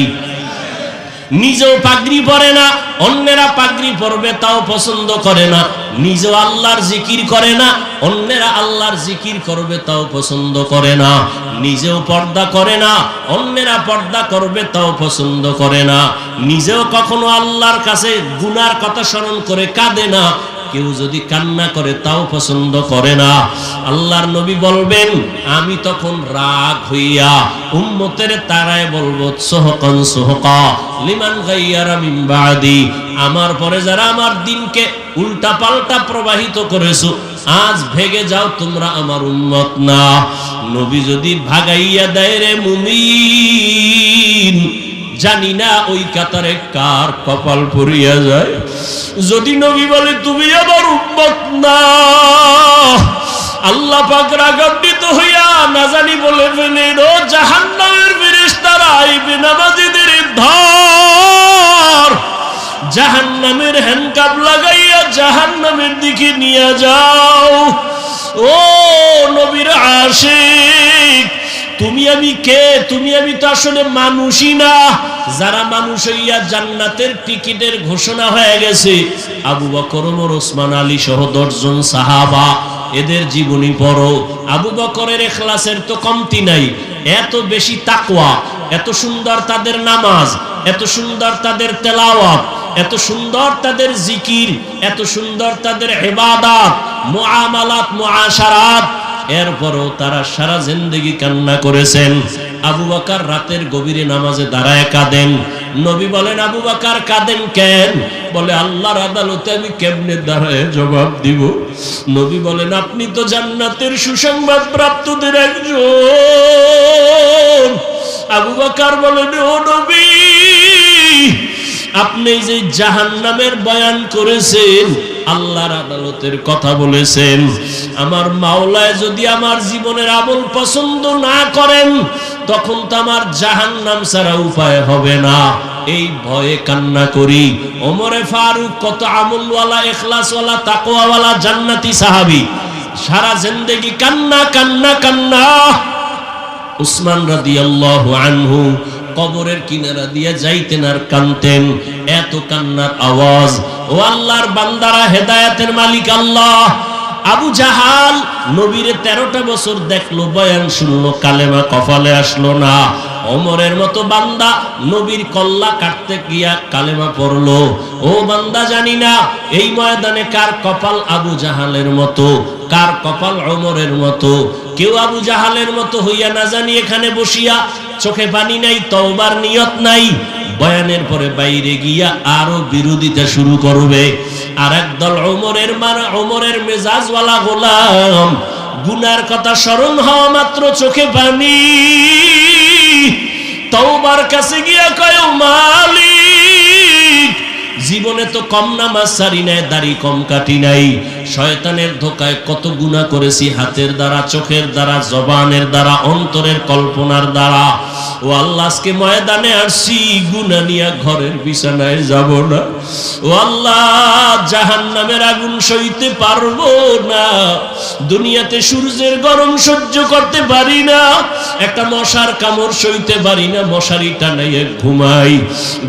নিজেও পাগড়ি পরে না, অন্যেরা পাগড়ি পরবে তাও পছন্দ করে না, নিজেও আল্লাহর জিকির করে না, অন্যেরা আল্লাহর জিকির করবে তাও পছন্দ করে না, নিজেও পর্দা করে না, অন্যেরা পর্দা করবে তাও পছন্দ করে না, নিজেও কখনো আল্লাহর কাছে গুনার কথা স্মরণ করে কাঁদে না, কেউ যদি কান্না করে তাও পছন্দ করে না। আল্লাহর নবী বলবেন, আমি তখন রাগ হইয়া উম্মতের তারায় বলবো, সুহকান সুহকা লিমান গায়্যারা মিন বাদি, আমার পরে যারা আমার দিনকে উল্টা পাল্টা প্রবাহিত করেছো, আজ ভেগে যাও, তোমরা আমার উম্মত না। নবী যদি ভাগাইয়া দেয় রে মুমিন, জানি না ওই কাতারে কার কপাল পুড়িয়া যায়। যদি নবী বলে তুমি আমার উম্মত না, আল্লাহ পাক রাগান্বিত হইয়া না জানি বলে ফেলেন, ও জাহান্নামের ফেরেশতারা, এই বেনামাজীদের ধর, জাহান্নামের হ্যান্ডকাপ লাগাইয়া জাহান্নামের দিকে নিয়ে যাও। ও নবীর আশিক, তুমি আমি কে? তুমি আমি তো আসলে মানুষই না। যারা মানুষ হইয়া জান্নাতের টিকিটের ঘোষণা হয়ে গেছে, আবু বকর, ওমর, ওসমান, আলী সহ 10 জন সাহাবা, এদের জীবনী পড়ো। আবু বকরের ইখলাসের তো কমতি নাই, এত বেশি তাকওয়া, এত সুন্দর তাদের নামাজ, এত সুন্দর তাদের তেলাওয়াত, এত সুন্দর তাদের জিকির, এত সুন্দর তাদের ইবাদত, মুআমালাত, মুআশারাত, এরপরও তারা সারা জিন্দেগি কান্না করেছেন। আবু বকর রাতের গভীরে নামাজে দাঁড়ায় কাঁদেন। নবী বলেন, আবু বকর কাঁদেন কেন? বলে, আল্লাহর আদালতে আমি কেমনে দাঁড়ায় জবাব দিব? নবী বলেন, আপনি তো জান্নাতের সুসংবাদ প্রাপ্তদের একজন। আবু বকর বলেন, ও নবী, আপনি যে জাহান্নামের বয়ান করেছেন, আল্লাহর আদালতের কথা বলেছেন, আমার মাওলায় যদি আমার জীবনের আমল পছন্দ না করেন, তখন তো আমার জাহান্নাম ছাড়া উপায় হবে না। এই ভয়ে কান্না করি। ওমরে ফারুক কত আমলওয়ালা, ইখলাসওয়ালা, তাকওয়াওয়ালা জান্নাতি সাহাবী, সারা জিন্দেগি কান্না কান্না কান্না। উসমান রাদিয়াল্লাহু আনহু কবরের কিনারা দিয়ে যাইতেন আর কানতেন, এত কান্নার আওয়াজ। ও আল্লাহর বান্দারা, হেদায়েতের মালিক আল্লাহ। আবু জাহাল নবীরে 13টা বছর দেখলো, বয়ান শুনলো, কালেমা কপালে আসলো না। ওমরের মতো বান্দা নবীর কল্লা কাটতে গিয়া কালেমা পড়লো। ও বান্দা, জানি না এই ময়দানে কার কপাল আবু জাহালের মতো, কার কপাল ওমরের মতো। কেউ আবু জাহালের মতো হইয়া না জানি এখানে বসিয়া চোখে পানি নাই, তওবার নিয়ত নাই, বয়ানের পরে বাইরে গিয়া আরো বিরোধিতা শুরু করবে। আর একদল ওমরের মেজাজওয়ালা গোলাম, গুনার কথা স্মরণ হওয়া মাত্র চোখে পানি, তওবার কাছে গিয়া কয়, মালিক, জীবনে তো কম নামাজ সারি নাই, দাড়ি কম কাটি নাই, শয়তানের ধোকায় কত গুনাহ করেছি, হাতের দ্বারা, চোখের দ্বারা, জবানের দ্বারা, অন্তরের কল্পনার দ্বারা। ও আল্লাহ, আজকে ময়দানে আসছি, গুনাহ নিয়া ঘরের বিছানায় যাব না। ও আল্লাহ, জাহান্নামের আগুন সইতে পারবো না, দুনিয়াতে সূর্যের গরম সহ্য করতে পারি না, একটা মশার কামড় সইতে পারি না, মশারি টানাইয়া ঘুমাই।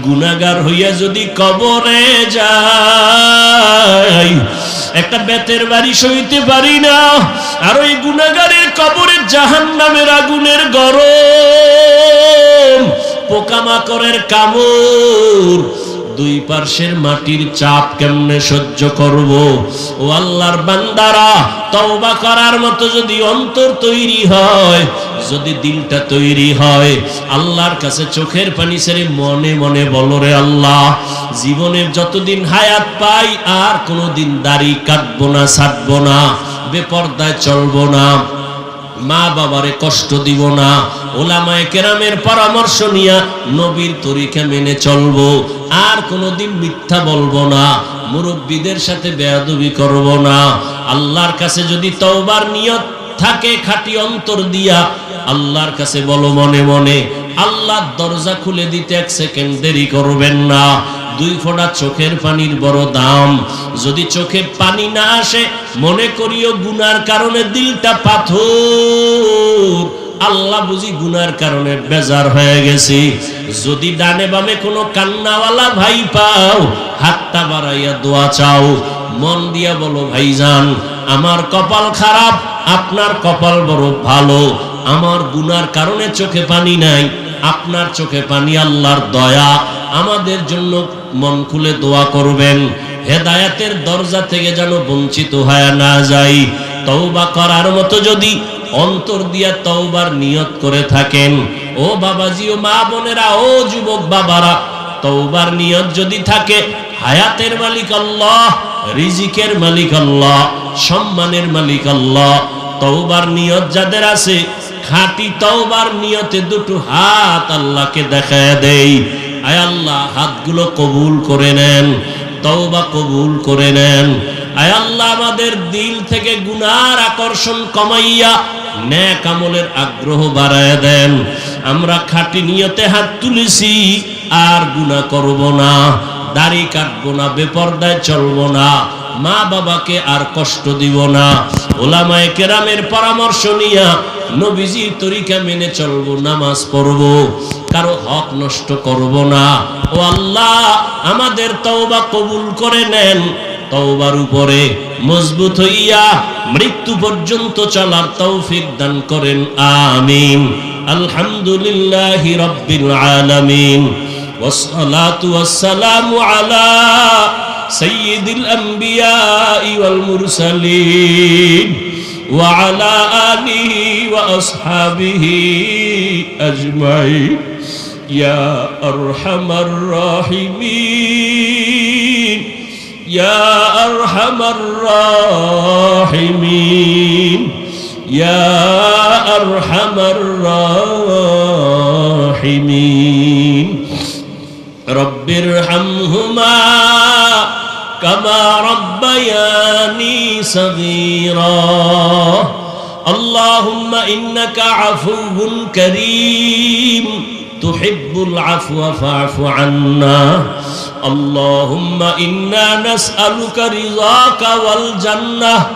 গুনাহগার হইয়া যদি কবরে যাই, একটা বেতের বাড়ি সইতে পারি না। আর ওই গুনাহগারের কবরে জাহান্নামের আগুনের গরম, পোকামাকড়ের কামড়, দুই পার্শ্বের মাটির চাপ কেমনে সহ্য করব? ও আল্লাহর বান্দারা, তওবা করার মতো যদি অন্তর তৈরি হয়, যদি দিলটা তৈরি হয়, আল্লাহর কাছে চোখের পানি ছেড়ে মনে মনে বলো, রে আল্লাহ, জীবনের যতদিন হায়াত পাই আর কোনোদিন দাড়ি কাটবো না, ছাড়বো না, বেপরদায় চলবো না, মা বাবারে কষ্ট দিব না, ওলামায়ে কেরামের পরামর্শ নিয়া নবীর তরিকা মেনে চলবো, আর কোনোদিন মিথ্যা বলবো না, মুরব্বীদের সাথে বেয়াদবি করব না। আল্লাহর কাছে যদি তওবার নিয়ত থাকে খাঁটি অন্তর দিয়া, আল্লাহর কাছে বলো মনে মনে, আল্লাহ দরজা খুলে দিতে 1 সেকেন্ড দেরি করবেন না। 2 ফোঁটা চোখের পানির বড় দাম। যদি চোখে পানি না আসে, মনে করিও গুনার কারণে দিলটা পাথর, আল্লাহ বুঝি গুনার কারণে বেজার হয়ে গেছি। যদি ডানে বামে কোনো কান্নাওয়ালা ভাই পাও, হাতটা বাড়াইয়া দোয়া চাও, মন দিয়া বলো, ভাইজান, আমার কপাল খারাপ, আপনার কপাল বড় ভালো, আমার গুনার কারণে চোখে পানি নাই, আপনার চোখে পানি, আল্লাহর দয়া, আমাদের জন্য মন খুলে দোয়া করবেন, হেদায়েতের দরজা থেকে যেন বঞ্চিত হয়ে না যাই। তওবা করার মতো যদি অন্তর দিয়া তওবার নিয়ত করে থাকেন, ও বাবাজি, ও মা বোনেরা, ও যুবক বাবারা, তওবার নিয়ত যদি থাকে, হায়াতের মালিক আল্লাহ, রিজিকের মালিক আল্লাহ, সম্মানের মালিক আল্লাহ। তওবার নিয়ত যাদের আছে, খাঁটি তওবার নিয়তে 2টো হাত আল্লাহকে দেখায় দেই, আয় আল্লাহ, হাতগুলো কবুল করে নেন, তওবা কবুল করে নেন। আয় আল্লাহ, আমাদের দিল থেকে গুনার আকর্ষণ কমাইয়া নেক আমলের আগ্রহ বাড়ায় দেন। আমরা খাঁটি নিয়তে হাত তুলেছি, আর গুনাহ করব না, দাড়ি কাটবো না, বেপরদায় চলবো না, মা বাবাকে আর কষ্ট দিব না, ওলামায়ে কেরামের পরামর্শ নিয়া নবীজির তরিকা মেনে চলবো, নামাজ পড়বো, কারো হক নষ্ট করব না। ও আল্লাহ, আমাদের তওবা কবুল করে নেন, তওবার উপরে মজবুত হইয়া মৃত্যু পর্যন্ত চলার তৌফিক দান করেন, আমিন। আলহামদুলিল্লাহি রাব্বিল আলামিন, والصلاة والسلام على سيد الأنبياء والمرسلين وعلى آله وأصحابه أجمعين يا أرحم الراحمين يا أرحم الراحمين يا أرحم الراحمين رب ارحمهما كما ربياني صغيرا اللهم إنك عفو كريم تحب العفو فاعف عنا اللهم إنا نسألك رضاك والجنة